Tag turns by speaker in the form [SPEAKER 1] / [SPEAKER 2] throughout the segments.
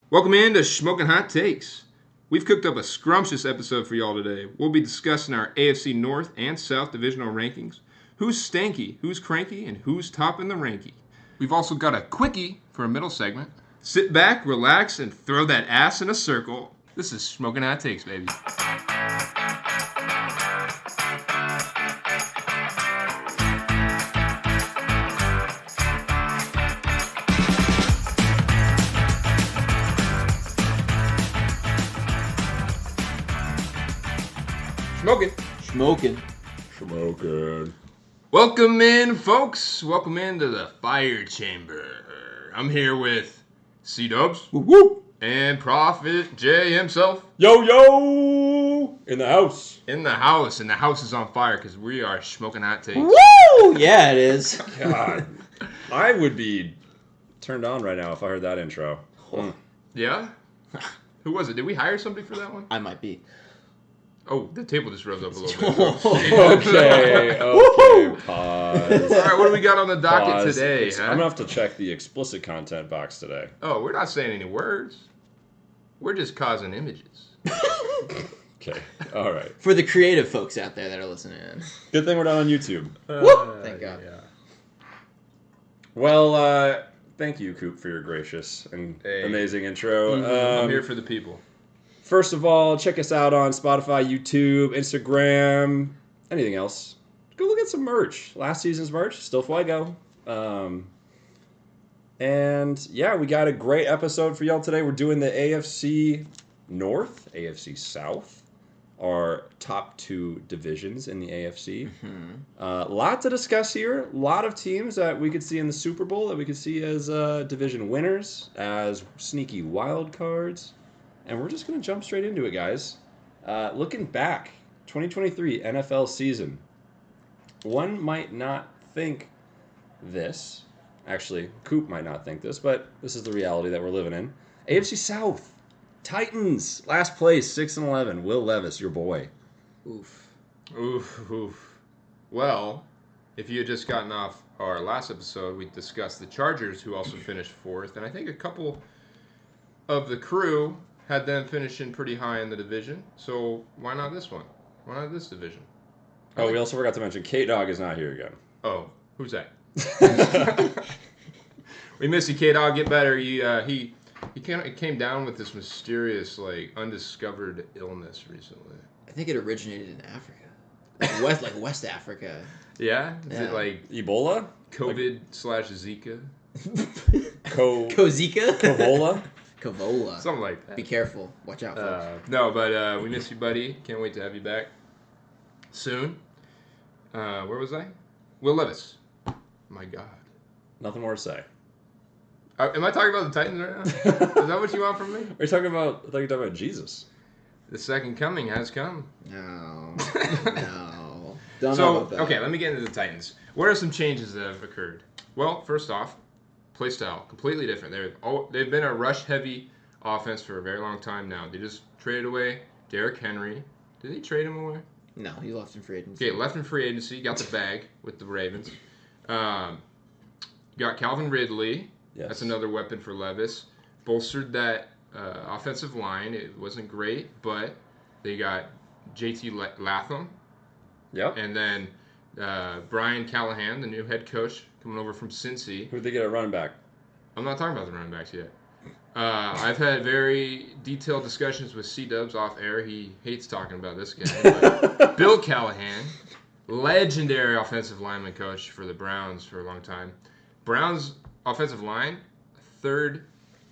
[SPEAKER 1] Welcome in to Shmokin Hot Takes. We've cooked up a scrumptious episode for y'all today. We'll be discussing our AFC North and South divisional rankings, who's stanky, who's cranky, and who's topping the ranky. We've also got a quickie for a middle segment. Sit back, relax, and throw that ass in a circle. This is Shmokin Hot Takes, baby.
[SPEAKER 2] Smoking.
[SPEAKER 1] Welcome in, folks. Welcome into the fire chamber. I'm here with Cdubs and Prophet J himself.
[SPEAKER 2] Yo! In the house.
[SPEAKER 1] In the house, and the house is on fire because we are Shmokin Hot Takes.
[SPEAKER 3] Woo! Yeah, it is.
[SPEAKER 2] God. I would be turned on right now if I heard that intro.
[SPEAKER 1] Yeah? Who was it? Did we hire somebody for that one?
[SPEAKER 3] I might be.
[SPEAKER 1] Oh, the table just rose up a little bit.
[SPEAKER 2] Okay, pause.
[SPEAKER 1] All right, what do we got on the docket
[SPEAKER 2] Pause.
[SPEAKER 1] today?
[SPEAKER 2] I'm going to have to check the explicit content box today.
[SPEAKER 1] Oh, we're not saying any words. We're just causing images.
[SPEAKER 2] Okay, all right.
[SPEAKER 3] For the creative folks out there that are listening in.
[SPEAKER 2] Good thing we're not on YouTube.
[SPEAKER 3] Woo! Thank God.
[SPEAKER 1] Yeah.
[SPEAKER 2] Well, thank you, Koop, for your gracious and amazing intro.
[SPEAKER 1] I'm here for the people.
[SPEAKER 2] First of all, check us out on Spotify, YouTube, Instagram, anything else. Go look at some merch. Last season's merch, still fuego. And yeah, we got a great episode for y'all today. We're doing the AFC North, AFC South, our top two divisions in the AFC.
[SPEAKER 3] Mm-hmm.
[SPEAKER 2] Lot to discuss here. A lot of teams that we could see in the Super Bowl that we could see as division winners, as sneaky wild cards. And we're just going to jump straight into it, guys. Looking back, 2023 NFL season. One might not think this. Actually, Koop might not think this, but this is the reality that we're living in. AFC South. Titans. Last place, 6-11. Will Levis, your boy.
[SPEAKER 3] Oof.
[SPEAKER 1] Oof. Well, if you had just gotten off our last episode, we discussed the Chargers, who also finished fourth. And I think a couple of the crew had them finishing pretty high in the division. So why not this one? Why not this division?
[SPEAKER 2] Oh, we also forgot to mention K-Dog is not here again.
[SPEAKER 1] Oh, who's that? We miss you, K-Dog. Get better. He came down with this mysterious, undiscovered illness recently.
[SPEAKER 3] I think it originated in Africa. Like West Africa.
[SPEAKER 1] Yeah? Is
[SPEAKER 3] Yeah.
[SPEAKER 1] it like
[SPEAKER 2] Ebola?
[SPEAKER 1] COVID/Zika?
[SPEAKER 3] Kozika?
[SPEAKER 2] Cavola?
[SPEAKER 3] Cavola.
[SPEAKER 1] Something like that.
[SPEAKER 3] Be careful. Watch out, folks.
[SPEAKER 1] No, but we miss you, buddy. Can't wait to have you back soon. Where was I? Will Levis. My God.
[SPEAKER 2] Nothing more to say.
[SPEAKER 1] Am I talking about the Titans right now? Is that what you want from me?
[SPEAKER 2] Are you talking about? I thought you were talking about Jesus.
[SPEAKER 1] The second coming has come.
[SPEAKER 3] No. No. Don't know
[SPEAKER 1] So,
[SPEAKER 3] about that.
[SPEAKER 1] okay, let me get into the Titans. What are some changes that have occurred? Well, first off, play style, completely different. They've been a rush-heavy offense for a very long time now. They just traded away Derrick Henry. Did they trade him away?
[SPEAKER 3] No, he left in free agency.
[SPEAKER 1] Okay, left in free agency, got the bag with the Ravens. Got Calvin Ridley.
[SPEAKER 2] Yes.
[SPEAKER 1] That's another weapon for Levis. Bolstered that offensive line. It wasn't great, but they got JT Latham.
[SPEAKER 2] Yep.
[SPEAKER 1] And then Brian Callahan, the new head coach, coming over from Cincy.
[SPEAKER 2] Who did they get at running back?
[SPEAKER 1] I'm not talking about the running backs yet. I've had very detailed discussions with Cdubs off air. He hates talking about this guy. But Bill Callahan, legendary offensive lineman coach for the Browns for a long time. Browns offensive line, third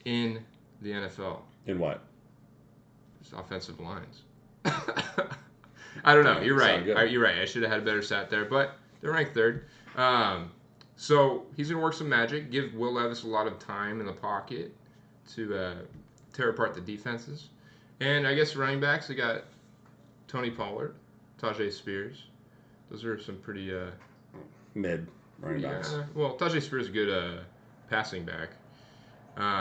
[SPEAKER 1] in the NFL.
[SPEAKER 2] In what?
[SPEAKER 1] Just offensive lines. I don't know. You're right. You're right. I should have had a better stat there, but they're ranked third. So he's going to work some magic, give Will Levis a lot of time in the pocket to tear apart the defenses. And I guess running backs, they got Tony Pollard, Tajay Spears. Those are some pretty...
[SPEAKER 2] Mid running backs.
[SPEAKER 1] Well, Tajay Spears is a good passing back.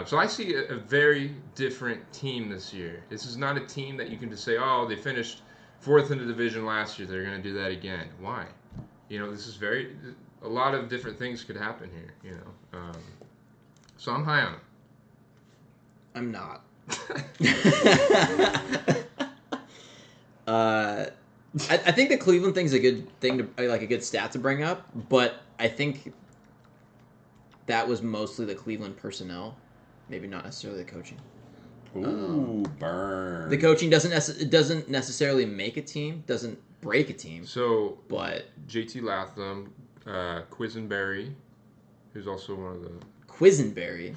[SPEAKER 1] So I see a very different team this year. This is not a team that you can just say, oh, they finished fourth in the division last year. They're going to do that again. Why? This is a lot of different things could happen here, So I'm high on them.
[SPEAKER 3] I'm not. I think the Cleveland thing's a good thing to like a good stat to bring up, but I think that was mostly the Cleveland personnel, maybe not necessarily the coaching.
[SPEAKER 2] Ooh, burn.
[SPEAKER 3] The coaching doesn't necessarily make a team, doesn't break a team.
[SPEAKER 1] So,
[SPEAKER 3] but
[SPEAKER 1] JT Latham, Quisenberry, who's also one of the
[SPEAKER 3] Quisenberry.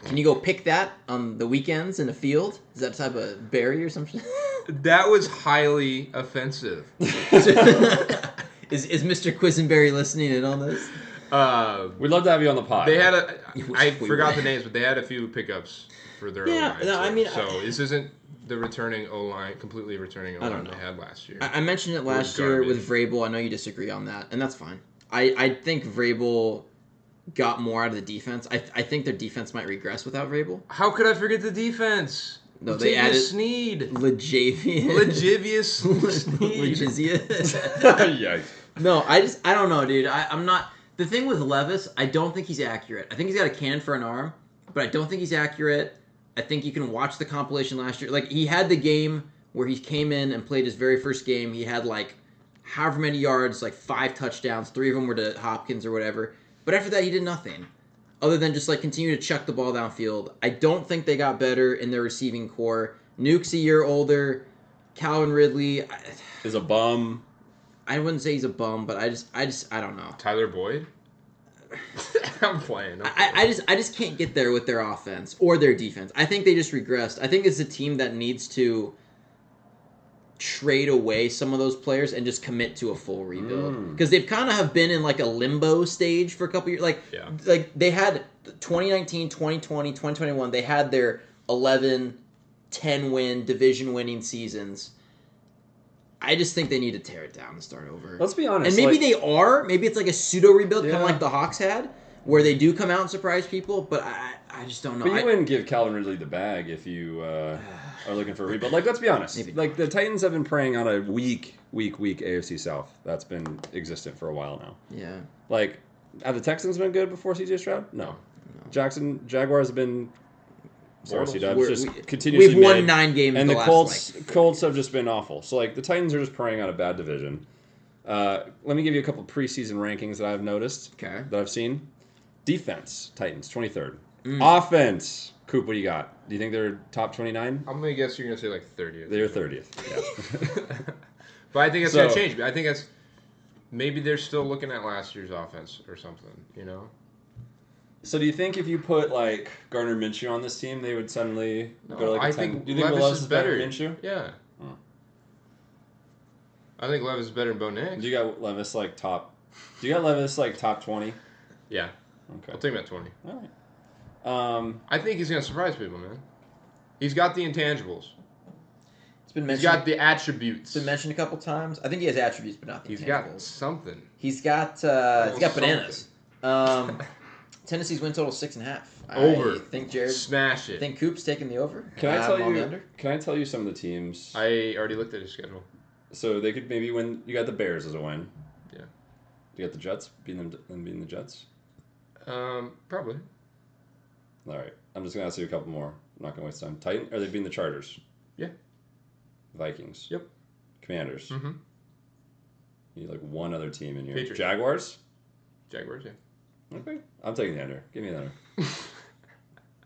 [SPEAKER 3] Can you go pick that on the weekends in a field? Is that type of berry or something?
[SPEAKER 1] That was highly offensive.
[SPEAKER 3] Is Mr. Quisenberry listening in on this?
[SPEAKER 2] We'd love to have you on the pod.
[SPEAKER 1] They had I forgot the names, but they had a few pickups for their O-line.
[SPEAKER 3] No, I mean,
[SPEAKER 1] this isn't the returning O-line, completely returning O-line they had last year.
[SPEAKER 3] I mentioned it last year with Vrabel. I know you disagree on that, and that's fine. I think Vrabel got more out of the defense. I think their defense might regress without Vrabel.
[SPEAKER 1] How could I forget the defense?
[SPEAKER 3] No, they added
[SPEAKER 1] Sneed.
[SPEAKER 3] Lajavius
[SPEAKER 1] Sneed.
[SPEAKER 2] Yikes.
[SPEAKER 3] No, I don't know, dude. I'm not. The thing with Levis, I don't think he's accurate. I think he's got a cannon for an arm, but I don't think he's accurate. I think you can watch the compilation last year. Like, he had the game where he came in and played his very first game. He had, like, however many yards, like 5 touchdowns. 3 of them were to Hopkins or whatever. But after that, he did nothing other than just, like, continue to chuck the ball downfield. I don't think they got better in their receiving core. Nuke's a year older. Calvin Ridley
[SPEAKER 2] is a bum.
[SPEAKER 3] I wouldn't say he's a bum, but I don't know.
[SPEAKER 1] Tyler Boyd? I'm playing.
[SPEAKER 3] I just can't get there with their offense or their defense. I think they just regressed. I think it's a team that needs to trade away some of those players and just commit to a full rebuild. Because they've kind of have been in like a limbo stage for a couple years. Like they had 2019, 2020, 2021, they had their 11, 10-win, division-winning seasons. I just think they need to tear it down and start over.
[SPEAKER 2] Let's be honest.
[SPEAKER 3] And maybe they are. Maybe it's like a pseudo-rebuild, kind of like the Hawks had, where they do come out and surprise people, but I just don't know.
[SPEAKER 2] But you wouldn't give Calvin Ridley the bag if you are looking for a rebuild. Like, let's be honest.
[SPEAKER 3] Maybe.
[SPEAKER 2] Like, the Titans have been preying on a weak AFC South. That's been existent for a while now.
[SPEAKER 3] Yeah.
[SPEAKER 2] Like, have the Texans been good before CJ Stroud? No. Jaguars have been... Sorry, Cdubs. Just continuously
[SPEAKER 3] we've won 9 games.
[SPEAKER 2] And the
[SPEAKER 3] last,
[SPEAKER 2] Colts have just been awful. So, like, the Titans are just preying on a bad division. Let me give you a couple preseason rankings that I've noticed.
[SPEAKER 3] Okay.
[SPEAKER 2] That I've seen. Defense, Titans, 23rd. Offense, Koop, what do you got? Do you think they're top 29?
[SPEAKER 1] I'm going to guess you're going to say like 30th.
[SPEAKER 2] They're 30th, yeah.
[SPEAKER 1] But I think it's going to change. I think that's... Maybe they're still looking at last year's offense or something, you know?
[SPEAKER 2] So do you think if you put, like, Gardner Minshew on this team, they would suddenly go to, like, a 10?
[SPEAKER 1] Think
[SPEAKER 2] Do you think
[SPEAKER 1] Levis is better
[SPEAKER 2] than Minshew?
[SPEAKER 1] Yeah. I think Levis is better than Bo Nix.
[SPEAKER 2] Do you got Levis, like, top 20?
[SPEAKER 1] Yeah.
[SPEAKER 2] Okay.
[SPEAKER 1] I'll take him at 20.
[SPEAKER 2] All right.
[SPEAKER 1] I think he's going to surprise people, man. He's got the intangibles.
[SPEAKER 3] It's been
[SPEAKER 1] mentioned. He's got the attributes.
[SPEAKER 3] It's been mentioned a couple times. I think he has attributes, but not the intangibles.
[SPEAKER 1] He's got something.
[SPEAKER 3] He's got bananas. Tennessee's win total 6.5.
[SPEAKER 1] Over.
[SPEAKER 3] I think Jared
[SPEAKER 1] smash it.
[SPEAKER 3] I think Coop's taking the over.
[SPEAKER 2] Can I tell you some of the teams?
[SPEAKER 1] I already looked at his schedule.
[SPEAKER 2] So they could maybe win. You got the Bears as a win.
[SPEAKER 1] Yeah.
[SPEAKER 2] You got the Jets beating the Jets.
[SPEAKER 1] Probably.
[SPEAKER 2] All right. I'm just gonna ask you a couple more. I'm not gonna waste time. Titan? Are they beating the Chargers?
[SPEAKER 1] Yeah.
[SPEAKER 2] Vikings.
[SPEAKER 1] Yep.
[SPEAKER 2] Commanders.
[SPEAKER 1] Mm-hmm.
[SPEAKER 2] You need like one other team in here.
[SPEAKER 1] Patriots.
[SPEAKER 2] Jaguars.
[SPEAKER 1] Jaguars. Yeah.
[SPEAKER 2] Okay. I'm taking the under. Give me the under.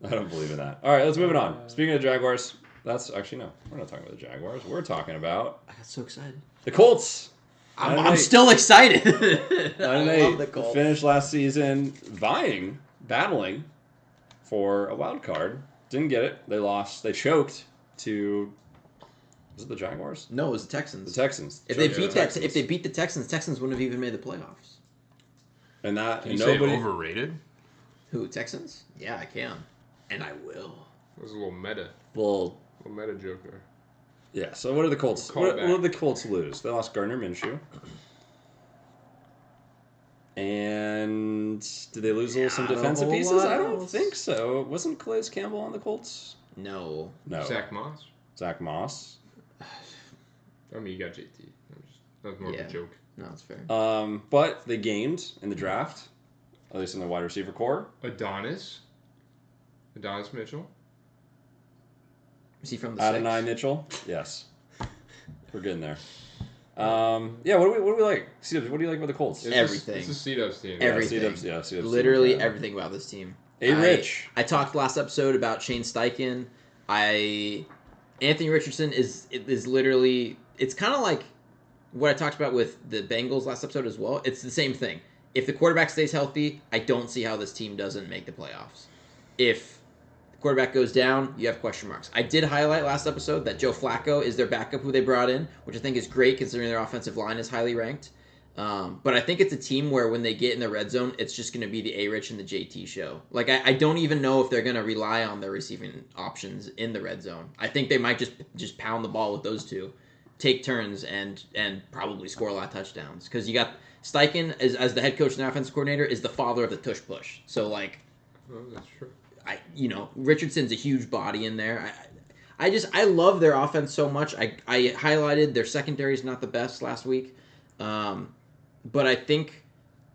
[SPEAKER 2] I don't believe in that. All right, let's move it on. Speaking of Jaguars, that's actually no. We're not talking about the Jaguars. We're talking about
[SPEAKER 3] I got so excited.
[SPEAKER 2] the Colts.
[SPEAKER 3] I'm still excited.
[SPEAKER 2] I love the Colts. Finished last season battling for a wild card. Didn't get it. They lost. They choked to. Was it the Jaguars?
[SPEAKER 3] No, it was the Texans.
[SPEAKER 2] The Texans.
[SPEAKER 3] If they beat the Texans wouldn't have even made the playoffs.
[SPEAKER 2] And that
[SPEAKER 1] Can you say overrated?
[SPEAKER 3] Who, Texans? Yeah, I can. And I will.
[SPEAKER 1] That was a little meta.
[SPEAKER 2] Well,
[SPEAKER 1] a little meta joke there.
[SPEAKER 2] Yeah, so what did the Colts what did the Colts lose? They lost Gardner Minshew. And did they lose some defensive pieces? I don't think so. Wasn't Calais Campbell on the Colts?
[SPEAKER 3] No.
[SPEAKER 1] Zach Moss? I mean, you got JT. That was more of a joke.
[SPEAKER 3] No, that's fair.
[SPEAKER 2] But they gained in the draft, at least in the wide receiver core.
[SPEAKER 1] Adonis Mitchell.
[SPEAKER 3] Is he from the
[SPEAKER 2] Adonai Mitchell? Yes. We're getting there. Yeah, what do we like? Cdubs, what do you like about the Colts?
[SPEAKER 3] Everything.
[SPEAKER 1] It's a Cdubs team.
[SPEAKER 3] Everything.
[SPEAKER 2] Cdubs
[SPEAKER 3] Literally everything about this team.
[SPEAKER 2] Rich.
[SPEAKER 3] I talked last episode about Shane Steichen. Anthony Richardson is literally, it's kind of like what I talked about with the Bengals last episode as well. It's the same thing. If the quarterback stays healthy, I don't see how this team doesn't make the playoffs. If the quarterback goes down, you have question marks. I did highlight last episode that Joe Flacco is their backup who they brought in, which I think is great considering their offensive line is highly ranked. But I think it's a team where when they get in the red zone, it's just going to be the A-Rich and the JT show. Like, I don't even know if they're going to rely on their receiving options in the red zone. I think they might just pound the ball with those two, take turns, and probably score a lot of touchdowns. Because you got Steichen, as the head coach and offensive coordinator, is the father of the tush push. So, like,
[SPEAKER 1] oh, that's true.
[SPEAKER 3] Richardson's a huge body in there. I love their offense so much. I highlighted their secondary is not the best last week. But I think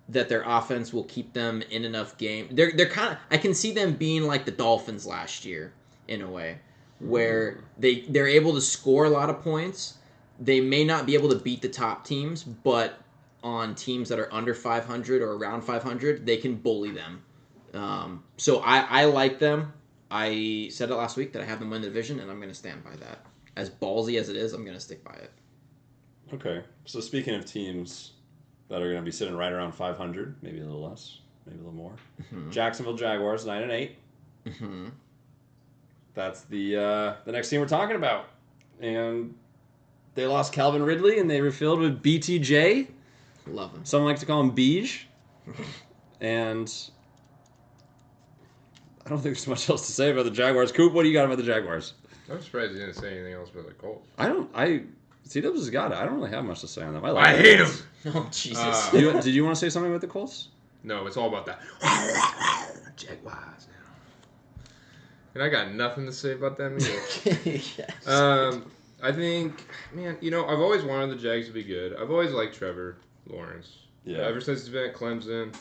[SPEAKER 3] that their offense will keep them in enough game. They're kind of, I can see them being like the Dolphins last year in a way, where they're able to score a lot of points. They may not be able to beat the top teams, but on teams that are under 500 or around 500, they can bully them. So I like them. I said it last week that I have them win the division, and I'm going to stand by that. As ballsy as it is, I'm going to stick by it.
[SPEAKER 2] Okay. So speaking of teams that are going to be sitting right around 500, maybe a little less, maybe a little more. Mm-hmm. Jacksonville Jaguars, 9-8.
[SPEAKER 3] Mm-hmm.
[SPEAKER 2] That's the next team we're talking about. And they lost Calvin Ridley, and they refilled with BTJ.
[SPEAKER 3] Love him.
[SPEAKER 2] Some like to call him Beige. And I don't think there's much else to say about the Jaguars. Koop, what do you got about the Jaguars?
[SPEAKER 1] I'm surprised you didn't say anything else about the Colts.
[SPEAKER 2] Cdubs has got it. I don't really have much to say on them.
[SPEAKER 1] I hate them.
[SPEAKER 3] Oh, Jesus.
[SPEAKER 2] Did you want to say something about the Colts?
[SPEAKER 1] No, it's all about that. Jaguars now. And I got nothing to say about them either.
[SPEAKER 3] Yes.
[SPEAKER 1] I think, man, I've always wanted the Jags to be good. I've always liked Trevor Lawrence.
[SPEAKER 2] Yeah.
[SPEAKER 1] Ever since he's been at Clemson.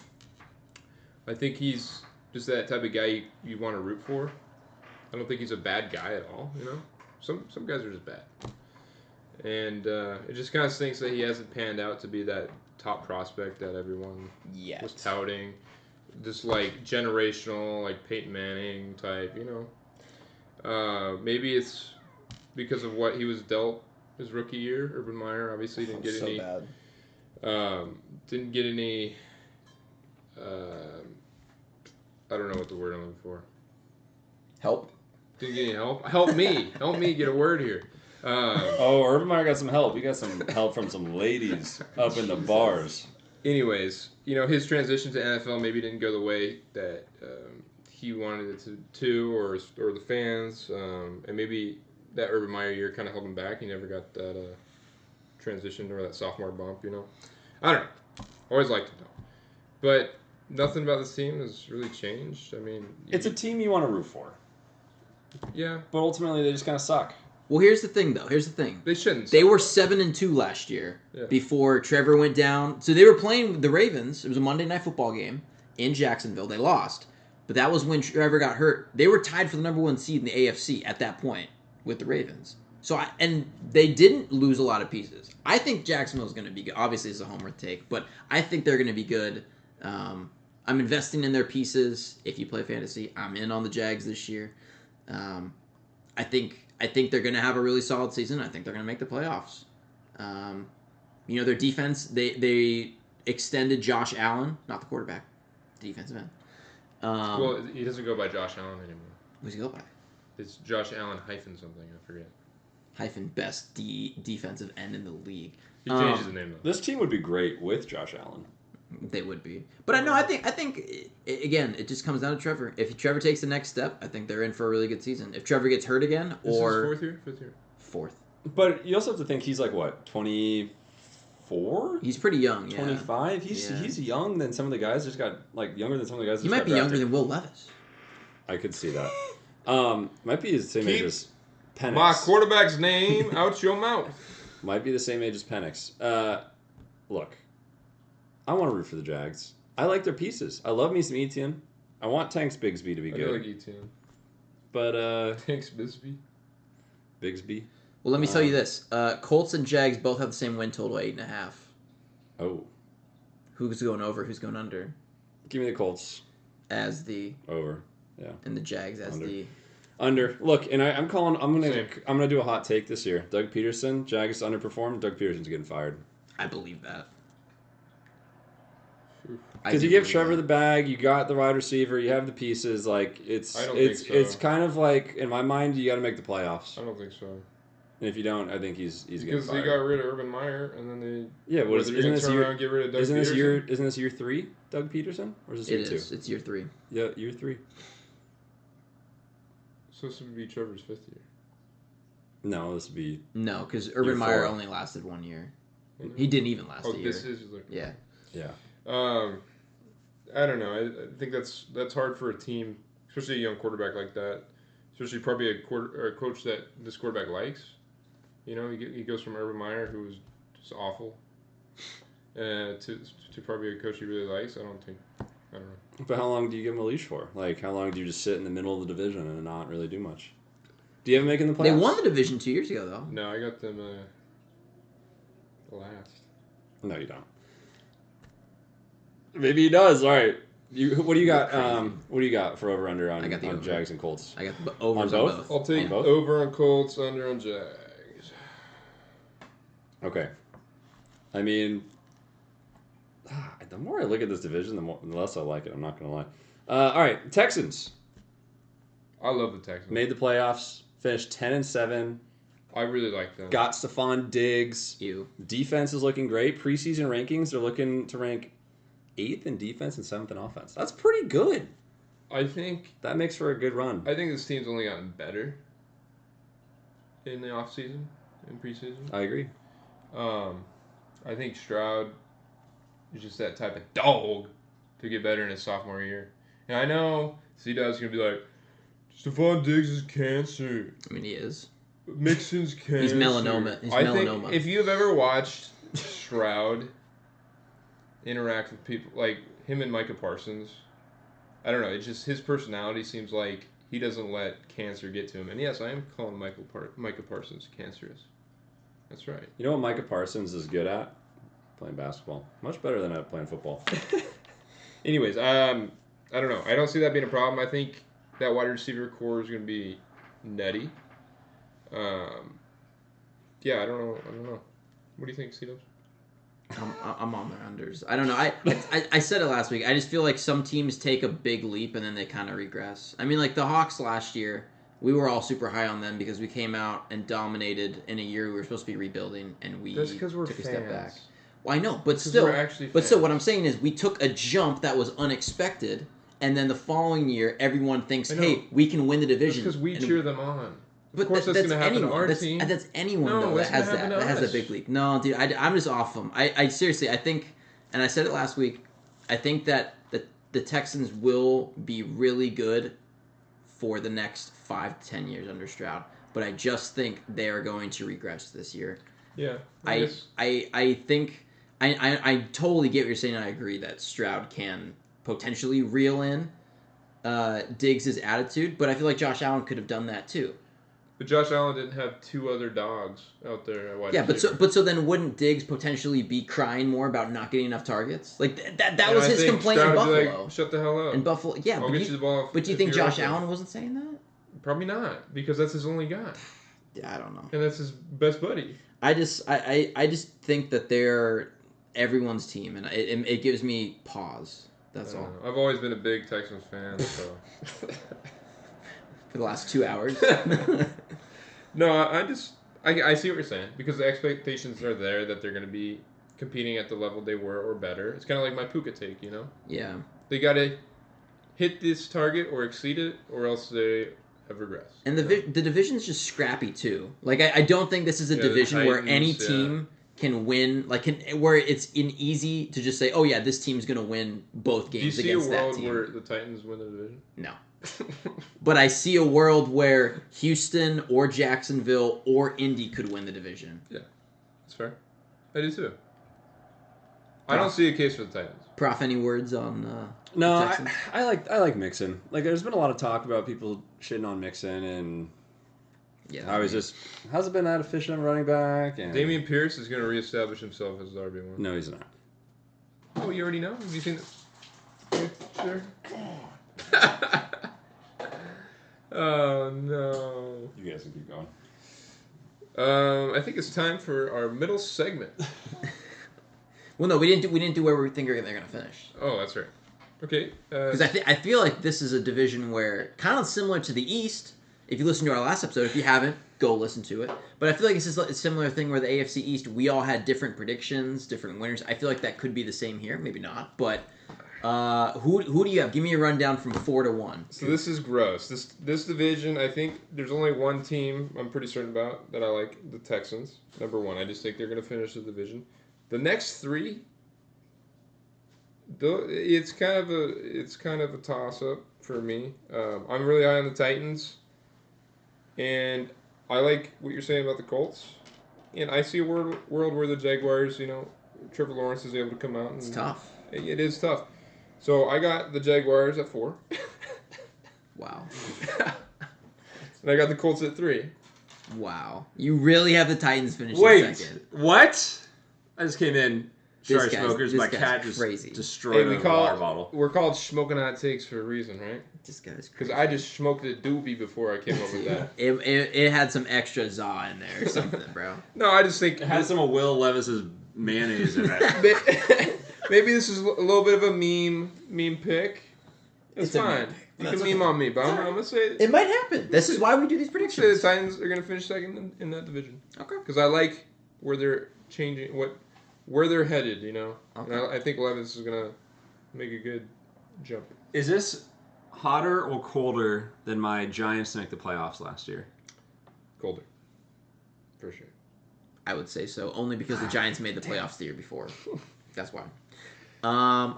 [SPEAKER 1] I think he's just that type of guy you want to root for. I don't think he's a bad guy at all, Some guys are just bad. And it just kind of stinks that he hasn't panned out to be that top prospect that everyone was touting. Just like generational, like Peyton Manning type, Maybe it's because of what he was dealt his rookie year. Urban Meyer obviously didn't get any.
[SPEAKER 3] Bad.
[SPEAKER 1] Didn't get any. I don't know what the word I'm looking for.
[SPEAKER 3] Help.
[SPEAKER 1] Didn't get any help. Help me get a word here.
[SPEAKER 2] Urban Meyer got some help. He got some help from some ladies up in the bars.
[SPEAKER 1] Anyways, his transition to NFL maybe didn't go the way that he wanted it to or the fans, and maybe that Urban Meyer year kind of held him back. He never got that transition or that sophomore bump. I don't know. Always liked it though, but nothing about this team has really changed. I mean,
[SPEAKER 2] it's a team you want to root for.
[SPEAKER 1] Yeah,
[SPEAKER 2] but ultimately they just kind of suck.
[SPEAKER 3] Well, here's the thing, though.
[SPEAKER 1] They shouldn't.
[SPEAKER 3] They were 7-2 last year before Trevor went down. So they were playing the Ravens. It was a Monday Night Football game in Jacksonville. They lost. But that was when Trevor got hurt. They were tied for the number one seed in the AFC at that point with the Ravens. And they didn't lose a lot of pieces. I think Jacksonville's going to be good. Obviously, it's a homer take, but I think they're going to be good. I'm investing in their pieces. If you play fantasy, I'm in on the Jags this year. I think they're going to have a really solid season. I think they're going to make the playoffs. Their defense, they extended Josh Allen, not the quarterback, the defensive end.
[SPEAKER 1] Well, he doesn't go by Josh Allen anymore.
[SPEAKER 3] What does he go by?
[SPEAKER 1] It's Josh Allen hyphen something. I forget.
[SPEAKER 3] Hyphen best defensive end in the league.
[SPEAKER 1] He changes the name though.
[SPEAKER 2] This team would be great with Josh Allen.
[SPEAKER 3] They would be, but I think again, it just comes down to Trevor. If Trevor takes the next step, I think they're in for a really good season. If Trevor gets hurt again, or
[SPEAKER 1] fifth year.
[SPEAKER 3] Fourth.
[SPEAKER 2] But you also have to think he's like what, 24?
[SPEAKER 3] He's pretty young.
[SPEAKER 2] 25. He's young than some of the guys. Just got younger than some of the guys.
[SPEAKER 3] He might be younger than Will Levis.
[SPEAKER 2] I could see that. Might be the same age as Penix.
[SPEAKER 1] My quarterback's name out your mouth.
[SPEAKER 2] Might be the same age as Penix. Look. I want to root for the Jags. I like their pieces. I love me some Etienne. I want Tanks Bigsby to be good.
[SPEAKER 1] I like Etienne.
[SPEAKER 2] But
[SPEAKER 1] Tanks Bigsby.
[SPEAKER 2] Bigsby.
[SPEAKER 3] Well, let me tell you this. Colts and Jags both have the same win total, 8.5.
[SPEAKER 2] Oh.
[SPEAKER 3] Who's going over? Who's going under?
[SPEAKER 2] Give me the Colts.
[SPEAKER 3] As the
[SPEAKER 2] over. Yeah.
[SPEAKER 3] And the Jags as
[SPEAKER 2] under.
[SPEAKER 3] the
[SPEAKER 2] under. Look, and I'm gonna do a hot take this year. Doug Peterson, Jags underperformed. Doug Peterson's getting fired.
[SPEAKER 3] I believe that.
[SPEAKER 2] Because you give Trevor the bag, you got the wide receiver, you have the pieces. Like it's kind of like in my mind, you got to make the playoffs.
[SPEAKER 1] I don't think so.
[SPEAKER 2] And if you don't, I think he's
[SPEAKER 1] because
[SPEAKER 2] getting fired.
[SPEAKER 1] They got rid of Urban Meyer, and then they
[SPEAKER 2] isn't this year?
[SPEAKER 1] Get rid of Doug
[SPEAKER 2] isn't
[SPEAKER 1] Peterson?
[SPEAKER 2] this year 3? Doug Peterson, or is this year 2?
[SPEAKER 3] It's year 3.
[SPEAKER 2] Yeah, year 3.
[SPEAKER 1] So this would be Trevor's 5th year.
[SPEAKER 2] No, this would be
[SPEAKER 3] because Urban Meyer only lasted 1 year. He didn't even last a year.
[SPEAKER 1] This is
[SPEAKER 3] yeah.
[SPEAKER 1] I don't know. I think that's hard for a team, especially a young quarterback like that. Especially probably a coach that this quarterback likes. You know, he goes from Urban Meyer, who was just awful, to probably a coach he really likes. I don't know.
[SPEAKER 2] But how long do you give him a leash for? Like, how long do you just sit in the middle of the division and not really do much? Do you have him making the playoffs?
[SPEAKER 3] They won the division 2 years ago, though.
[SPEAKER 1] No, I got them last.
[SPEAKER 2] No, you don't. Maybe he does. All right. What do you got? What do you got for over under on Jags and Colts?
[SPEAKER 3] I got the over on
[SPEAKER 2] both.
[SPEAKER 1] I'll take over on Colts, under on Jags.
[SPEAKER 2] Okay. I mean, the more I look at this division, the less I like it. I'm not going to lie. All right, Texans.
[SPEAKER 1] I love the Texans.
[SPEAKER 2] Made the playoffs. Finished 10-7.
[SPEAKER 1] I really like them.
[SPEAKER 2] Got Stephon Diggs. Defense is looking great. Preseason rankings, they're looking to rank 8th in defense and 7th in offense. That's pretty good.
[SPEAKER 1] I think
[SPEAKER 2] that makes for a good run.
[SPEAKER 1] I think this team's only gotten better in the offseason, in preseason.
[SPEAKER 2] I agree.
[SPEAKER 1] I think Stroud is just that type of dog to get better in his sophomore year. And I know Cdubs going to be like, Stephon Diggs is cancer.
[SPEAKER 3] I mean, he is.
[SPEAKER 1] Mixon's cancer.
[SPEAKER 3] He's melanoma.
[SPEAKER 1] I think if you've ever watched Stroud interact with people, like him and Micah Parsons, I don't know, it's just his personality seems like he doesn't let cancer get to him. And yes, I am calling Micah Parsons cancerous. That's right.
[SPEAKER 2] You know what Micah Parsons is good at? Playing basketball. Much better than at playing football.
[SPEAKER 1] Anyways, I don't know. I don't see that being a problem. I think that wide receiver core is going to be nutty. Yeah, I don't know. What do you think, Cdubs?
[SPEAKER 3] I'm on their unders. I don't know. I said it last week. I just feel like some teams take a big leap and then they kind of regress. I mean, like the Hawks last year, we were all super high on them because we came out and dominated in a year we were supposed to be rebuilding, and we took a step back. Well, I know, but still, what I'm saying is we took a jump that was unexpected, and then the following year, everyone thinks, hey, we can win the division.
[SPEAKER 1] Because we cheer them on.
[SPEAKER 3] But
[SPEAKER 1] of course, that's going to happen to our team.
[SPEAKER 3] That's anyone though that has a big leap. No, dude, I'm just off them. I seriously, I think, and I said it last week, I think that the Texans will be really good for the next 5 to 10 years under Stroud, but I just think they are going to regress this year.
[SPEAKER 1] Yeah,
[SPEAKER 3] I think I totally get what you're saying. And I agree that Stroud can potentially reel in Diggs' attitude, but I feel like Josh Allen could have done that too.
[SPEAKER 1] But Josh Allen didn't have 2 other dogs out there at wide receiver.
[SPEAKER 3] but so then wouldn't Diggs potentially be crying more about not getting enough targets? Like that was his complaint in Buffalo.
[SPEAKER 1] Like, shut the hell up.
[SPEAKER 3] In Buffalo, yeah.
[SPEAKER 1] I'll get you the ball.
[SPEAKER 3] But do you think Josh Allen wasn't saying that?
[SPEAKER 1] Probably not, because that's his only guy.
[SPEAKER 3] Yeah, I don't know.
[SPEAKER 1] And that's his best buddy.
[SPEAKER 3] I just think that they're everyone's team, and it gives me pause. That's all.
[SPEAKER 1] I've always been a big Texans fan, so.
[SPEAKER 3] For the last 2 hours.
[SPEAKER 1] No, I see what you're saying, because the expectations are there that they're going to be competing at the level they were or better. It's kind of like my Puka take, you know?
[SPEAKER 3] Yeah.
[SPEAKER 1] They got to hit this target or exceed it, or else they have regressed.
[SPEAKER 3] And the division's just scrappy too. Like I don't think this is a division Titans, where any team can win. Where it's easy to just say, oh yeah, this team's going to win both games against that team.
[SPEAKER 1] Do you see a world where the Titans win the division?
[SPEAKER 3] No. But I see a world where Houston or Jacksonville or Indy could win the division.
[SPEAKER 1] Yeah, that's fair. I do too. I don't see a case for the Titans.
[SPEAKER 3] Prof, any words on?
[SPEAKER 2] No, I like Mixon. Like, there's been a lot of talk about people shitting on Mixon, and
[SPEAKER 3] Yeah.
[SPEAKER 2] I was just hasn't been that efficient running back. And
[SPEAKER 1] Dameon Pierce is going to reestablish himself as the RB1.
[SPEAKER 2] No, he's not.
[SPEAKER 1] Oh, you already know? Have you seen it? Sure. Oh no.
[SPEAKER 2] You guys can keep going.
[SPEAKER 1] I think it's time for our middle segment.
[SPEAKER 3] Well, no, we didn't do where we think they're going to finish.
[SPEAKER 1] Oh, that's right. Okay.
[SPEAKER 3] Because I feel like this is a division where, kind of similar to the East, if you listen to our last episode, if you haven't, go listen to it. But I feel like it's just a similar thing where the AFC East, we all had different predictions, different winners. I feel like that could be the same here. Maybe not. But who do you have? Give me a rundown from 4 to 1.
[SPEAKER 1] So this is gross. This division, I think there's only one team I'm pretty certain about that I like, the Texans. Number 1. I just think they're going to finish the division. The next 3, it's kind of a toss-up for me. I'm really high on the Titans. And I like what you're saying about the Colts. And I see a world where the Jaguars, Trevor Lawrence is able to come out.
[SPEAKER 3] It's tough.
[SPEAKER 1] It is tough. So I got the Jaguars at 4.
[SPEAKER 3] Wow.
[SPEAKER 1] And I got the Colts at 3.
[SPEAKER 3] Wow. You really have the Titans finishing second.
[SPEAKER 2] What? I just came in. Sorry, smokers. My cat just
[SPEAKER 3] crazy.
[SPEAKER 2] destroyed a water bottle.
[SPEAKER 1] We're called Shmokin Hot Takes for a reason, right?
[SPEAKER 3] This guy's crazy.
[SPEAKER 1] Because I just smoked a doobie before I came up with that.
[SPEAKER 3] It had some extra za in there or something, bro.
[SPEAKER 1] No, I just think...
[SPEAKER 2] It had some of Will Levis's mayonnaise in it.
[SPEAKER 1] Maybe this is a little bit of a meme pick. It's fine. You can meme on me, but I'm going to say...
[SPEAKER 3] It might happen. This is why we do these predictions.
[SPEAKER 1] Say the Titans are going to finish second in that division.
[SPEAKER 3] Okay.
[SPEAKER 1] Because I like where they're changing... Where they're headed, Okay. And I think Levis is going to make a good jump.
[SPEAKER 2] Is this hotter or colder than my Giants to make the playoffs last year?
[SPEAKER 1] Colder. For sure.
[SPEAKER 3] I would say so, only because the Giants made the playoffs the year before. That's why.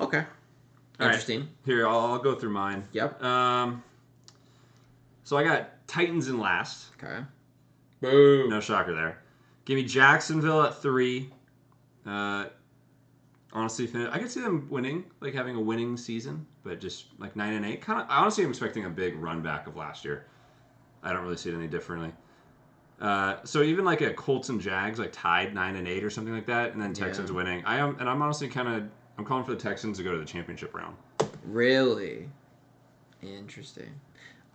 [SPEAKER 3] Okay. Interesting.
[SPEAKER 2] Right. Here, I'll go through mine.
[SPEAKER 3] Yep.
[SPEAKER 2] So I got Titans in last.
[SPEAKER 3] Okay.
[SPEAKER 1] Boom.
[SPEAKER 2] No shocker there. Give me Jacksonville at 3. Honestly, I could see them winning, like having a winning season, but just like 9-8. Honestly, I'm expecting a big run back of last year. I don't really see it any differently. So even like a Colts and Jags, like tied 9-8 or something like that, and then Texans winning. I'm honestly I'm calling for the Texans to go to the championship round.
[SPEAKER 3] Really interesting.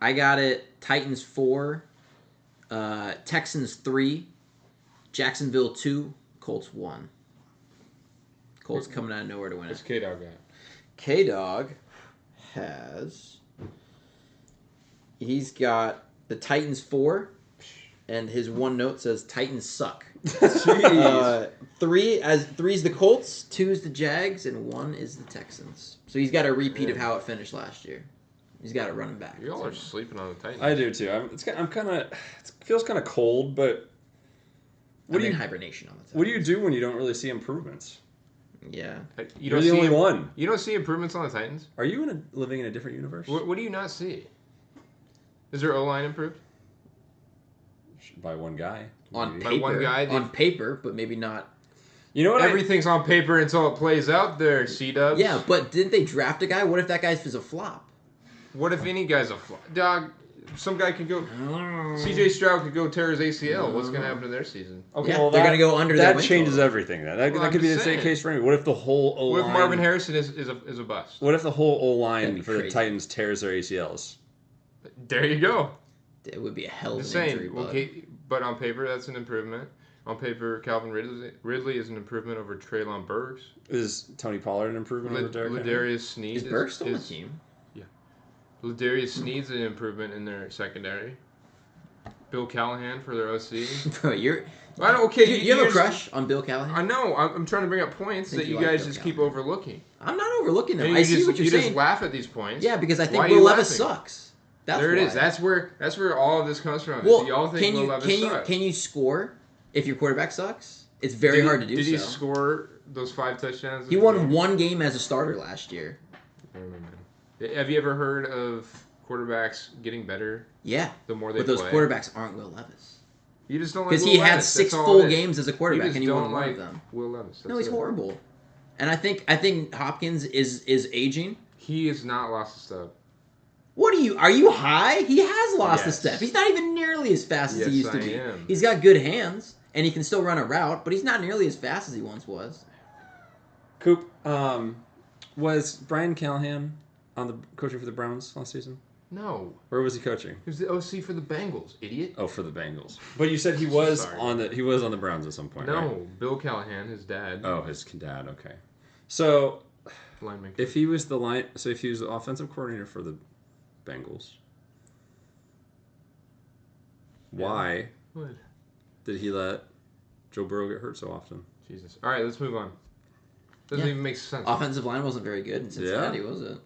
[SPEAKER 3] I got it. Titans 4, Texans 3, Jacksonville 2, Colts 1. Colts coming out of nowhere to win it.
[SPEAKER 1] What's K-Dog got?
[SPEAKER 3] K-Dog he's got the Titans 4, and his one note says Titans suck.
[SPEAKER 2] Jeez.
[SPEAKER 3] 3 is the Colts, 2 is the Jags, and 1 is the Texans. So he's got a repeat of how it finished last year. He's got it running back.
[SPEAKER 1] You all are sleeping on the Titans.
[SPEAKER 2] I do too. It feels kind of cold, but
[SPEAKER 3] I'm in hibernation on the Titans.
[SPEAKER 2] What do you do when you don't really see improvements?
[SPEAKER 3] Yeah.
[SPEAKER 2] You're the only one.
[SPEAKER 1] You don't see improvements on the Titans?
[SPEAKER 2] Are you living in a different universe?
[SPEAKER 1] What do you not see? Is their O-line improved?
[SPEAKER 2] By one guy.
[SPEAKER 3] On
[SPEAKER 2] maybe.
[SPEAKER 3] paper.
[SPEAKER 1] By one guy,
[SPEAKER 3] on paper, but maybe not.
[SPEAKER 2] You know what?
[SPEAKER 1] Everything's on paper until it plays out there, Cdubs.
[SPEAKER 3] Yeah, but didn't they draft a guy? What if that guy is a flop?
[SPEAKER 1] What if any guy's a flop? Dog, some guy could go... CJ Stroud could go tear his ACL. What's going to happen to their season?
[SPEAKER 2] Okay,
[SPEAKER 3] Yeah,
[SPEAKER 2] well,
[SPEAKER 3] they're going to go under their
[SPEAKER 2] That changes everything. Then that could be the same case for me. What if the whole O-line...
[SPEAKER 1] What if Marvin Harrison is a bust?
[SPEAKER 2] What if the whole O-line for
[SPEAKER 3] crazy.
[SPEAKER 2] the Titans tears their ACLs?
[SPEAKER 1] There you go.
[SPEAKER 3] It would be a hell of
[SPEAKER 1] Just
[SPEAKER 3] an
[SPEAKER 1] saying.
[SPEAKER 3] injury, bud.
[SPEAKER 1] Okay, but on paper, that's an improvement. On paper, Calvin Ridley is an improvement over Treylon Burks.
[SPEAKER 2] Is Tony Pollard an improvement over Derrick Henry?
[SPEAKER 1] Ladarius Sneed
[SPEAKER 3] Is Burks still on the team?
[SPEAKER 1] Yeah. Ladarius Sneed's an improvement in their secondary. Bill Callahan for their OC.
[SPEAKER 3] Bro, you have a crush on Bill Callahan?
[SPEAKER 1] I know. I'm trying to bring up points that you guys just keep overlooking.
[SPEAKER 3] I'm not overlooking them.
[SPEAKER 1] And
[SPEAKER 3] I see what you're saying.
[SPEAKER 1] You just laugh at these points.
[SPEAKER 3] Yeah, because I think
[SPEAKER 1] Why are
[SPEAKER 3] Will
[SPEAKER 1] you
[SPEAKER 3] Levis
[SPEAKER 1] laughing?
[SPEAKER 3] sucks. That's
[SPEAKER 1] There it
[SPEAKER 3] why.
[SPEAKER 1] is. That's where all of this comes from.
[SPEAKER 3] Well,
[SPEAKER 1] y'all think Will Levis sucks.
[SPEAKER 3] Can you score if your quarterback sucks? It's very hard to do.
[SPEAKER 1] Did he score those 5 touchdowns?
[SPEAKER 3] He won 1 game as a starter last year.
[SPEAKER 1] I don't know. Have you ever heard of quarterbacks getting better?
[SPEAKER 3] Yeah,
[SPEAKER 1] the more they
[SPEAKER 3] but those
[SPEAKER 1] play?
[SPEAKER 3] quarterbacks aren't Will Levis.
[SPEAKER 1] You just don't like
[SPEAKER 3] Because
[SPEAKER 1] Will
[SPEAKER 3] he had
[SPEAKER 1] Levis.
[SPEAKER 3] 6
[SPEAKER 1] That's all
[SPEAKER 3] full
[SPEAKER 1] it is.
[SPEAKER 3] games as a quarterback,
[SPEAKER 1] You just
[SPEAKER 3] and he won
[SPEAKER 1] don't
[SPEAKER 3] one
[SPEAKER 1] like
[SPEAKER 3] of them.
[SPEAKER 1] Will Levis.
[SPEAKER 3] No, he's horrible. And I think Hopkins is aging.
[SPEAKER 1] He has not lost a step.
[SPEAKER 3] Are you high? He has lost a step. He's not even nearly as fast as he used to be.
[SPEAKER 1] Am.
[SPEAKER 3] He's got good hands, and he can still run a route, but he's not nearly as fast as he once was.
[SPEAKER 2] Coop, was Brian Callahan on the coaching for the Browns last season?
[SPEAKER 1] No.
[SPEAKER 2] Where was he coaching?
[SPEAKER 1] He was the OC for the Bengals, idiot.
[SPEAKER 2] Oh, for the Bengals. But you said he was on the Browns at some point.
[SPEAKER 1] No,
[SPEAKER 2] right?
[SPEAKER 1] Bill Callahan, his dad.
[SPEAKER 2] Oh, his dad. Okay. So,
[SPEAKER 1] Lineman.
[SPEAKER 2] if he was the offensive coordinator for the Bengals, why did he let Joe Burrow get hurt so often?
[SPEAKER 1] Jesus. All right, let's move on. Doesn't even make sense.
[SPEAKER 3] Offensive line wasn't very good in Cincinnati, was it?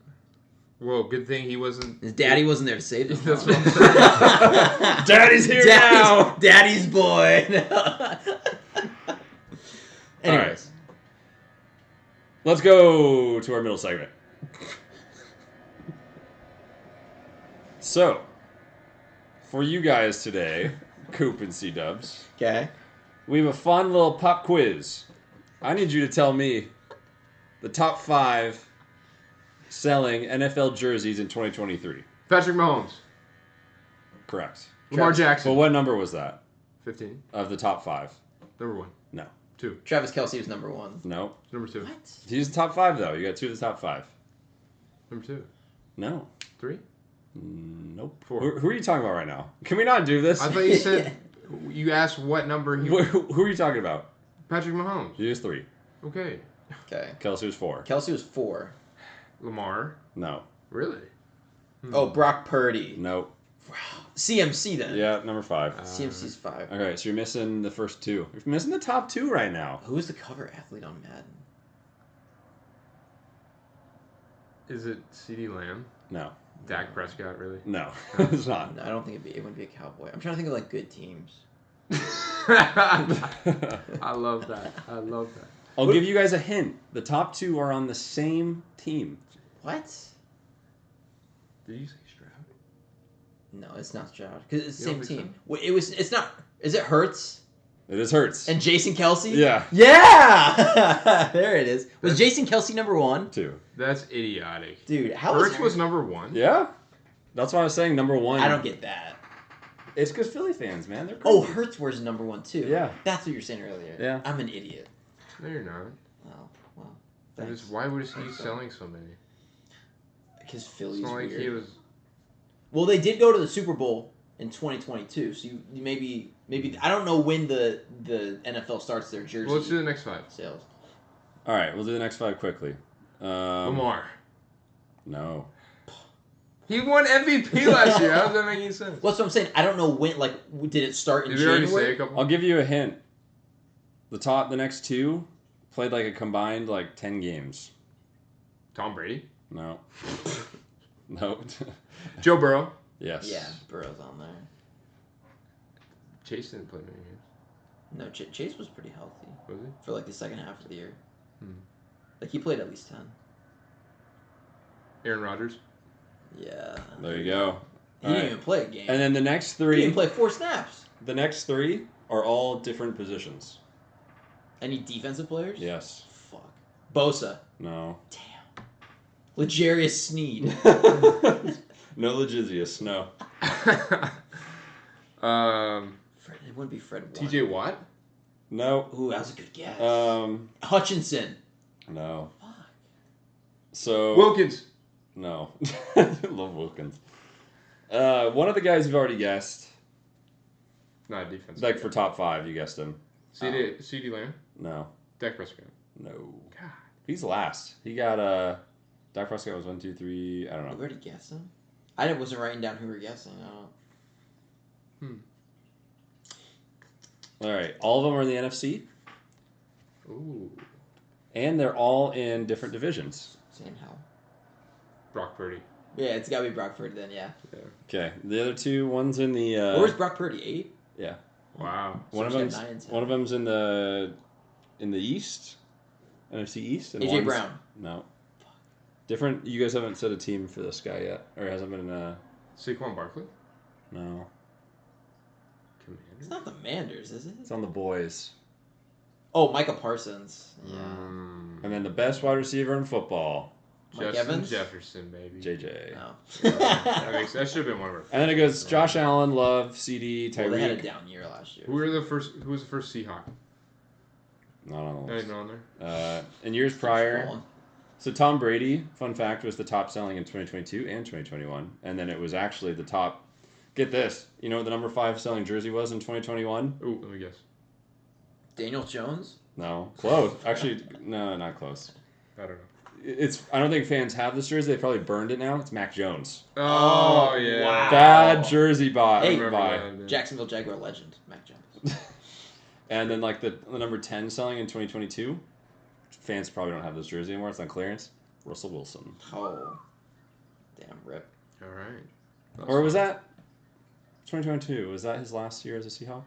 [SPEAKER 1] Well, good thing he wasn't.
[SPEAKER 3] His daddy wasn't there to save him.
[SPEAKER 1] That's what I'm saying.
[SPEAKER 2] Daddy's here now.
[SPEAKER 3] Daddy's boy. Anyways,
[SPEAKER 2] all right. Let's go to our middle segment. So, for you guys today, Koop and Cdubs,
[SPEAKER 3] okay,
[SPEAKER 2] we have a fun little pop quiz. I need you to tell me the top 5 selling NFL jerseys in 2023.
[SPEAKER 1] Patrick Mahomes.
[SPEAKER 2] Correct.
[SPEAKER 1] Lamar Jackson.
[SPEAKER 2] But what number was that?
[SPEAKER 1] 15.
[SPEAKER 2] Of the top 5?
[SPEAKER 1] Number 1.
[SPEAKER 2] No.
[SPEAKER 1] 2.
[SPEAKER 3] Travis Kelce was number 1.
[SPEAKER 2] No.
[SPEAKER 1] Number 2.
[SPEAKER 3] What?
[SPEAKER 2] He's the top 5, though. You got 2 of the top 5.
[SPEAKER 1] Number 2.
[SPEAKER 2] No.
[SPEAKER 1] 3.
[SPEAKER 2] Nope.
[SPEAKER 1] 4.
[SPEAKER 2] Who are you talking about right now? Can we not do this?
[SPEAKER 1] I thought you said you asked what number he.
[SPEAKER 2] Who are you talking about?
[SPEAKER 1] Patrick Mahomes.
[SPEAKER 2] He was 3.
[SPEAKER 1] Okay.
[SPEAKER 3] Okay.
[SPEAKER 2] Kelsey was 4.
[SPEAKER 3] Kelce was 4.
[SPEAKER 1] Lamar.
[SPEAKER 2] No.
[SPEAKER 1] Really?
[SPEAKER 3] Oh, Brock Purdy.
[SPEAKER 2] No.
[SPEAKER 3] CMC then.
[SPEAKER 2] Yeah, number 5.
[SPEAKER 3] CMC's 5.
[SPEAKER 2] Okay, so you're missing the first 2. You're missing the top 2 right now.
[SPEAKER 3] Who is the cover athlete on Madden?
[SPEAKER 1] Is it CeeDee Lamb?
[SPEAKER 2] No.
[SPEAKER 1] Dak Prescott, really?
[SPEAKER 2] No, it's not.
[SPEAKER 3] No, I don't think it wouldn't be a Cowboy. I'm trying to think of like good teams.
[SPEAKER 1] I love that.
[SPEAKER 2] I'll give you guys a hint. The top 2 are on the same team.
[SPEAKER 3] What?
[SPEAKER 1] Did you say Stroud?
[SPEAKER 3] No, it's not Stroud because it's the
[SPEAKER 1] You
[SPEAKER 3] same
[SPEAKER 1] don't
[SPEAKER 3] team. Wait, it's not. Is it Hurts
[SPEAKER 2] It is Hurts.
[SPEAKER 3] and Jason Kelsey?
[SPEAKER 2] Yeah.
[SPEAKER 3] Yeah. There it is. Was Jason Kelsey number 1?
[SPEAKER 2] 2.
[SPEAKER 1] That's idiotic.
[SPEAKER 3] Dude, how
[SPEAKER 1] Hurts was number 1?
[SPEAKER 2] Yeah? That's why I was saying number 1.
[SPEAKER 3] I don't get that.
[SPEAKER 2] It's because Philly fans, man. They're crazy.
[SPEAKER 3] Oh, Hurts was number 1 too.
[SPEAKER 2] Yeah.
[SPEAKER 3] That's what you're saying earlier.
[SPEAKER 2] Yeah.
[SPEAKER 3] I'm an idiot.
[SPEAKER 1] No, you're not.
[SPEAKER 3] Oh, well.
[SPEAKER 1] That is, why was he selling so many?
[SPEAKER 3] Because
[SPEAKER 1] It's
[SPEAKER 3] Philly's
[SPEAKER 1] not like
[SPEAKER 3] weird.
[SPEAKER 1] he was.
[SPEAKER 3] Well, they did go to the Super Bowl in 2022, so you maybe I don't know when the NFL starts their jersey
[SPEAKER 1] Well, let's do the next 5.
[SPEAKER 3] sales.
[SPEAKER 2] All right, we'll do the next 5 quickly.
[SPEAKER 1] Lamar.
[SPEAKER 2] No.
[SPEAKER 1] He won MVP last year. How does that make any sense?
[SPEAKER 3] Well, that's what I'm saying. I don't know when. Like, did it start in
[SPEAKER 1] Did we already
[SPEAKER 3] January?
[SPEAKER 1] say a couple?
[SPEAKER 2] I'll give you a hint. The next 2 played like a combined 10 games.
[SPEAKER 1] Tom Brady.
[SPEAKER 2] No. No.
[SPEAKER 1] Joe Burrow.
[SPEAKER 2] Yes.
[SPEAKER 3] Yeah, Burrow's on there.
[SPEAKER 1] Chase didn't play many games.
[SPEAKER 3] No, Chase was pretty healthy
[SPEAKER 1] Was he?
[SPEAKER 3] for like the second half of the year.
[SPEAKER 1] Hmm.
[SPEAKER 3] Like he played at least 10.
[SPEAKER 1] Aaron Rodgers.
[SPEAKER 3] Yeah.
[SPEAKER 2] There you go.
[SPEAKER 3] He didn't even play a game.
[SPEAKER 2] And then the next
[SPEAKER 3] He
[SPEAKER 2] 3.
[SPEAKER 3] didn't play 4 snaps.
[SPEAKER 2] The next 3 are all different positions.
[SPEAKER 3] Any defensive players?
[SPEAKER 2] Yes.
[SPEAKER 3] Fuck. Bosa.
[SPEAKER 2] No.
[SPEAKER 3] Damn. L'Jarius Sneed.
[SPEAKER 2] No Legizius. No.
[SPEAKER 3] Fred, it wouldn't be Fred Watt.
[SPEAKER 1] T.J. Watt.
[SPEAKER 2] No.
[SPEAKER 3] Ooh, that was a good guess. Hutchinson.
[SPEAKER 2] No.
[SPEAKER 3] Fuck.
[SPEAKER 2] So.
[SPEAKER 1] Wilkins.
[SPEAKER 2] No. Love Wilkins. One of the guys you've already guessed.
[SPEAKER 1] Not defense.
[SPEAKER 2] Like for top 5, you guessed him.
[SPEAKER 1] CeeDee Lamb.
[SPEAKER 2] No.
[SPEAKER 1] Dak Prescott.
[SPEAKER 2] No.
[SPEAKER 1] God.
[SPEAKER 2] He's last. He got Dak Prescott was 1, 2, 3. I don't
[SPEAKER 3] We
[SPEAKER 2] know.
[SPEAKER 3] already guessed him? I wasn't writing down who we were guessing. I don't.
[SPEAKER 2] All right. All of them are in the NFC,
[SPEAKER 1] Ooh.
[SPEAKER 2] and they're all in different divisions.
[SPEAKER 3] Same hell.
[SPEAKER 1] Brock Purdy.
[SPEAKER 3] Yeah, it's got to be Brock Purdy then, yeah.
[SPEAKER 2] Okay. The other 2, one's in the.
[SPEAKER 3] Where's Brock Purdy? 8?
[SPEAKER 2] Yeah.
[SPEAKER 1] Wow.
[SPEAKER 2] One of
[SPEAKER 3] he's got
[SPEAKER 2] them's
[SPEAKER 3] 9 and 10.
[SPEAKER 2] one of them's in the East, NFC East. And
[SPEAKER 3] AJ
[SPEAKER 2] one's-
[SPEAKER 3] Brown.
[SPEAKER 2] No. Different. You guys haven't set a team for this guy yet, or hasn't been.
[SPEAKER 1] Saquon Barkley.
[SPEAKER 2] No.
[SPEAKER 3] It's not the Manders, is it?
[SPEAKER 2] It's on the boys.
[SPEAKER 3] Oh, Micah Parsons. Yeah.
[SPEAKER 2] And then the best wide receiver in football,
[SPEAKER 3] Mike
[SPEAKER 1] Justin
[SPEAKER 3] Evans?
[SPEAKER 1] Jefferson, baby.
[SPEAKER 2] JJ.
[SPEAKER 3] Oh.
[SPEAKER 1] That should have been one of our.
[SPEAKER 2] And then it goes Josh Allen, Love, CD, Tyreek.
[SPEAKER 3] Well, they had a down year last year.
[SPEAKER 1] Who was the first Seahawk?
[SPEAKER 2] Not on the
[SPEAKER 1] Not
[SPEAKER 2] list.
[SPEAKER 1] even on there.
[SPEAKER 2] In years prior, so Tom Brady, fun fact, was the top selling in 2022 and 2021, and then it was actually the top. Get this, you know what the number 5 selling jersey was in 2021?
[SPEAKER 1] Ooh, let me guess.
[SPEAKER 3] Daniel Jones?
[SPEAKER 2] No, close. Actually, no, not close.
[SPEAKER 1] I don't know.
[SPEAKER 2] I don't think fans have this jersey. They probably burned it now. It's Mac Jones.
[SPEAKER 1] Oh yeah.
[SPEAKER 3] Wow.
[SPEAKER 2] Bad jersey buy.
[SPEAKER 3] Hey, Jacksonville Jaguar legend, Mac Jones.
[SPEAKER 2] And then like the number 10 selling in 2022, fans probably don't have this jersey anymore. It's on clearance. Russell Wilson.
[SPEAKER 3] Oh, damn rip.
[SPEAKER 1] All right.
[SPEAKER 2] Or was that 2022? Was that his last year as a Seahawk?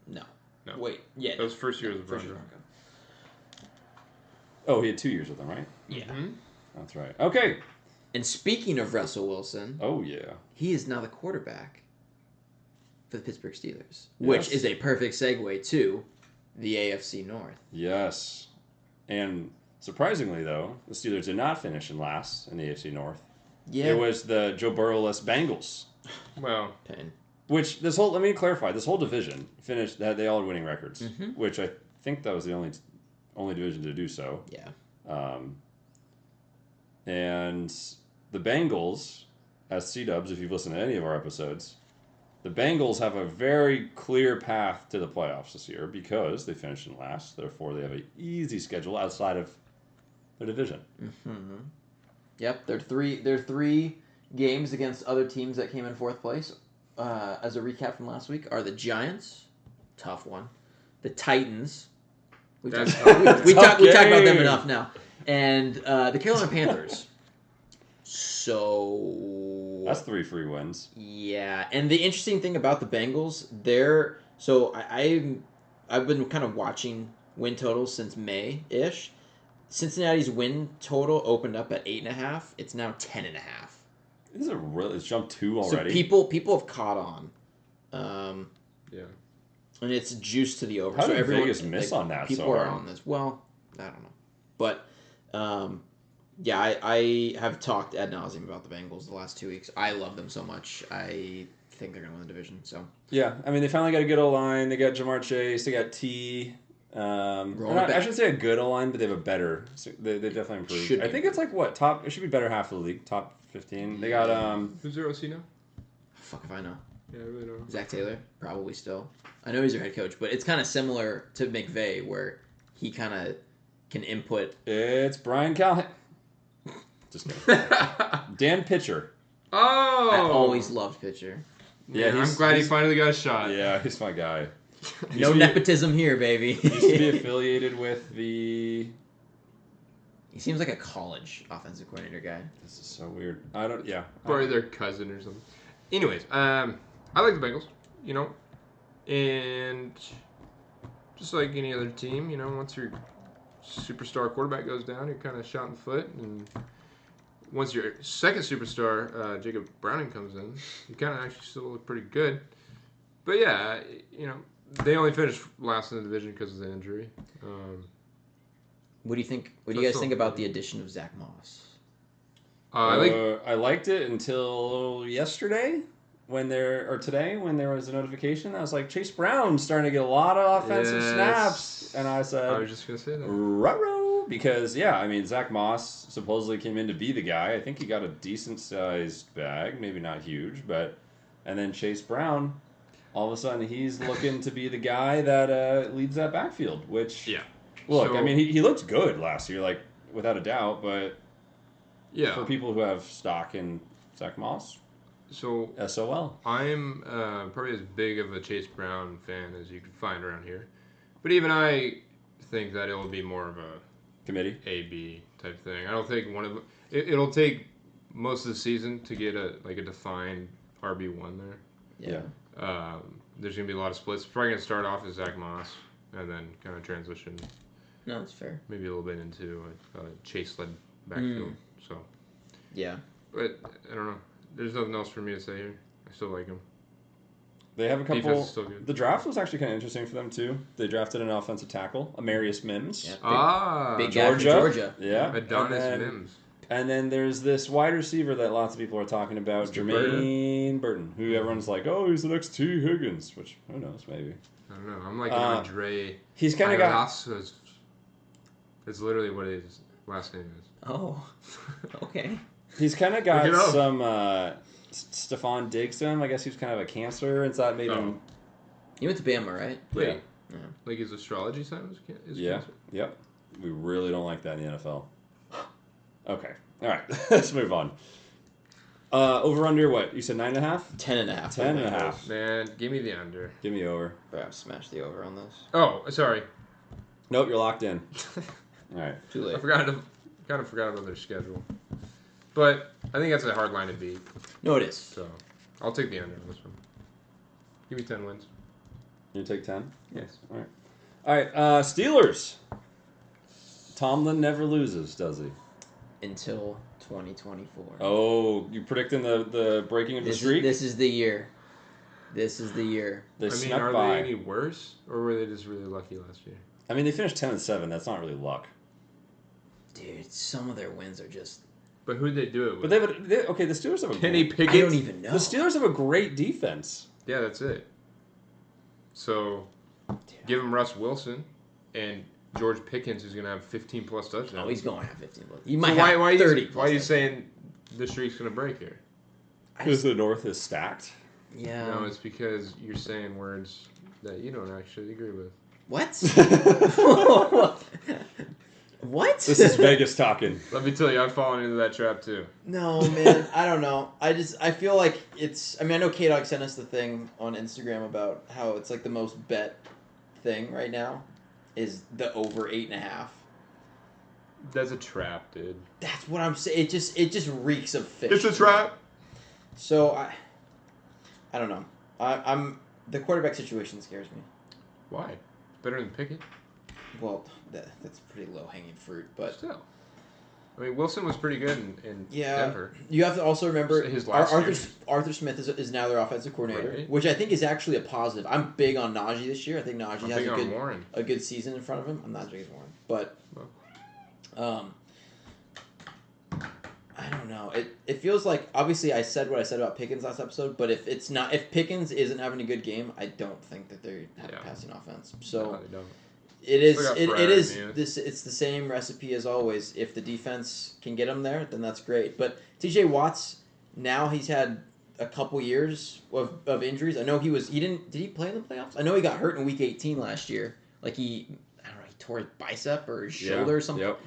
[SPEAKER 3] No.
[SPEAKER 1] No.
[SPEAKER 3] Wait. Yeah.
[SPEAKER 1] That was first year as a
[SPEAKER 3] First
[SPEAKER 1] Bronco.
[SPEAKER 3] year Bronco.
[SPEAKER 2] Oh, he had 2 years with them, right?
[SPEAKER 3] Yeah.
[SPEAKER 1] Mm-hmm.
[SPEAKER 2] That's right. Okay.
[SPEAKER 3] And speaking of Russell Wilson,
[SPEAKER 2] Oh yeah.
[SPEAKER 3] he is now the quarterback for the Pittsburgh Steelers, which is a perfect segue to the AFC North.
[SPEAKER 2] Yes. And surprisingly, though, the Steelers did not finish in last in the AFC North.
[SPEAKER 3] Yeah.
[SPEAKER 2] It was the Joe Burrow-less Bengals.
[SPEAKER 1] Well,
[SPEAKER 3] Pain.
[SPEAKER 2] Which let me clarify, this whole division finished that they all had winning records, which I think that was the only division to do so.
[SPEAKER 3] Yeah.
[SPEAKER 2] And the Bengals, as Cdubs, if you've listened to any of our episodes, the Bengals have a very clear path to the playoffs this year because they finished in last. Therefore, they have an easy schedule outside of their division.
[SPEAKER 3] Mm-hmm. Yep. They're three games against other teams that came in fourth place. As a recap from last week, are the Giants, tough one. The Titans. We talked about them enough now. And the Carolina Panthers. So
[SPEAKER 2] That's 3 free wins.
[SPEAKER 3] yeah, and the interesting thing about the Bengals, I've been kind of watching win totals since May-ish. Cincinnati's win total opened up at 8.5. It's now 10.5.
[SPEAKER 2] It's jumped 2 already.
[SPEAKER 3] So people have caught on.
[SPEAKER 1] yeah.
[SPEAKER 3] And it's juiced to the over.
[SPEAKER 2] How
[SPEAKER 3] so
[SPEAKER 2] did Vegas miss on that
[SPEAKER 3] People
[SPEAKER 2] so
[SPEAKER 3] are
[SPEAKER 2] hard?
[SPEAKER 3] on this. Well, I don't know. But, yeah, I have talked ad nauseum about the Bengals the last 2 weeks. I love them so much. I think they're going to win the division. So
[SPEAKER 2] Yeah, I mean, they finally got a good O-line. They got Jamar Chase. They got T. I shouldn't say a good O-line, but they have a better. They definitely improved. I think it's like, what, top... It should be better half of the league. Top 15. They got...
[SPEAKER 1] Who's their OC now?
[SPEAKER 3] fuck if I know.
[SPEAKER 1] Yeah, I really don't know.
[SPEAKER 3] Zach Taylor, probably still. I know he's their head coach, but it's kind of similar to McVay, where he kind of can input.
[SPEAKER 2] It's Brian Callahan. Just kidding. Dan Pitcher.
[SPEAKER 1] Oh!
[SPEAKER 3] I always loved pitcher.
[SPEAKER 1] Yeah, I'm glad he finally got a shot.
[SPEAKER 2] Yeah, he's my guy.
[SPEAKER 3] No nepotism here, baby.
[SPEAKER 2] He used to be affiliated with the...
[SPEAKER 3] He seems like a college offensive coordinator guy.
[SPEAKER 2] This is so weird.
[SPEAKER 1] Probably their cousin or something. Anyways, I like the Bengals, and just like any other team, once your superstar quarterback goes down, you're kind of shot in the foot, and once your second superstar, Jacob Browning, comes in, you kind of actually still look pretty good. But yeah, they only finished last in the division because of the injury.
[SPEAKER 3] What do you think? What do you guys think about the addition of Zach Moss?
[SPEAKER 2] I liked it until yesterday today when there was a notification. I was like, Chase Brown's starting to get a lot of offensive snaps, and I said,
[SPEAKER 1] I was just gonna say that.
[SPEAKER 2] Ruh-roh, because Zach Moss supposedly came in to be the guy. I think he got a decent sized bag, maybe not huge, and then Chase Brown, all of a sudden he's looking to be the guy that leads that backfield. Which look, he looked good last year, like without a doubt, but.
[SPEAKER 1] Yeah.
[SPEAKER 2] For people who have stock in Zach Moss,
[SPEAKER 1] so
[SPEAKER 2] SOL.
[SPEAKER 1] I'm probably as big of a Chase Brown fan as you could find around here, but even I think that it will be more of a
[SPEAKER 2] committee
[SPEAKER 1] A/B type thing. I don't think it'll take most of the season to get a defined RB1 there.
[SPEAKER 3] Yeah.
[SPEAKER 1] There's gonna be a lot of splits. It's probably gonna start off as Zach Moss and then kind of transition.
[SPEAKER 3] No, that's fair.
[SPEAKER 1] Maybe a little bit into a Chase-led backfield. So,
[SPEAKER 3] yeah,
[SPEAKER 1] but I don't know. There's nothing else for me to say here. I still like him.
[SPEAKER 2] They have a couple.
[SPEAKER 1] Defense is still good.
[SPEAKER 2] The draft was actually kind of interesting for them too. They drafted an offensive tackle, Amarius Mims.
[SPEAKER 3] Yeah, big guy from Georgia.
[SPEAKER 2] Yeah,
[SPEAKER 1] Adonis Mims.
[SPEAKER 2] And then there's this wide receiver that lots of people are talking about, Jermaine Burton, who everyone's like, oh, he's the next T. Higgins, which, who knows, maybe.
[SPEAKER 1] I don't know. I'm like Andre.
[SPEAKER 2] He's kind of got...
[SPEAKER 1] It's literally what his last name is.
[SPEAKER 3] Oh, okay.
[SPEAKER 2] He's kind of got some Stephon Diggs to him. I guess he was kind of a cancer, and so that made him...
[SPEAKER 3] He went to Bama, right?
[SPEAKER 1] Wait. Yeah. Like his astrology sign was cancer?
[SPEAKER 2] Yep. We really don't like that in the NFL. Okay. All right. Let's move on. Over under what? You said 9.5?
[SPEAKER 3] 10.5.
[SPEAKER 2] 10.5.
[SPEAKER 1] Man, give me the under.
[SPEAKER 2] Give me over.
[SPEAKER 3] Perhaps smash the over on this.
[SPEAKER 1] Oh, sorry.
[SPEAKER 2] Nope, you're locked in. All right.
[SPEAKER 3] Too late.
[SPEAKER 1] I kind of forgot about their schedule. But I think that's a hard line to beat.
[SPEAKER 3] No, it is.
[SPEAKER 1] So I'll take the under on this one. Give me 10 wins.
[SPEAKER 2] You take 10?
[SPEAKER 1] Yes.
[SPEAKER 2] All right. Steelers. Tomlin never loses, does he?
[SPEAKER 3] Until 2024.
[SPEAKER 2] Oh, you predicting the breaking of the streak?
[SPEAKER 3] This is the year. This is the year.
[SPEAKER 2] They snuck
[SPEAKER 1] are
[SPEAKER 2] by.
[SPEAKER 1] they any worse, or were they just really lucky last year?
[SPEAKER 2] I mean, they finished 10-7. That's not really luck.
[SPEAKER 3] Dude, some of their wins are just...
[SPEAKER 1] But who'd they do it with?
[SPEAKER 2] But the Steelers have a...
[SPEAKER 1] Kenny Pickett?
[SPEAKER 3] I don't even know.
[SPEAKER 2] The Steelers have a great defense.
[SPEAKER 1] Yeah, that's it. So, give him Russ Wilson and George Pickens, who's going to have 15-plus touchdowns.
[SPEAKER 3] Oh, he's going to have 15 plus. He might have 30
[SPEAKER 1] Why are you saying the streak's going to break here?
[SPEAKER 2] Because the North is stacked.
[SPEAKER 3] Yeah.
[SPEAKER 1] No, it's because you're saying words that you don't actually agree with.
[SPEAKER 3] What? What?
[SPEAKER 2] This is Vegas talking.
[SPEAKER 1] Let me tell you, I've fallen into that trap too.
[SPEAKER 3] No, man, I don't know. I feel like it's... I mean, I know K-Dog sent us the thing on Instagram about how it's like the most bet thing right now is the over 8.5.
[SPEAKER 1] That's a trap, dude.
[SPEAKER 3] That's what I'm saying. It just reeks of fish.
[SPEAKER 1] It's a trap.
[SPEAKER 3] So I don't know. I'm the quarterback situation scares me.
[SPEAKER 1] Why? Better than Pickett?
[SPEAKER 3] Well, that's pretty low hanging fruit, but
[SPEAKER 1] still. I mean, Wilson was pretty good in Denver.
[SPEAKER 3] You have to also remember
[SPEAKER 1] his last
[SPEAKER 3] Arthur Smith is now their offensive coordinator,
[SPEAKER 1] right.
[SPEAKER 3] which I think is actually a positive. I'm big on Najee this year. I think Najee has
[SPEAKER 1] Warren.
[SPEAKER 3] a good season in front of him. I'm not as big as Warren, but I don't know. It feels like, obviously I said what I said about Pickens last episode, but if Pickens isn't having a good game, I don't think that they have a passing offense. So
[SPEAKER 1] no, they don't.
[SPEAKER 3] It's the same recipe as always. If the defense can get him there, then that's great. But TJ Watts, now he's had a couple years of injuries. I know did he play in the playoffs? I know he got hurt in week 18 last year. Like he tore his bicep or his shoulder or something.
[SPEAKER 2] Yep.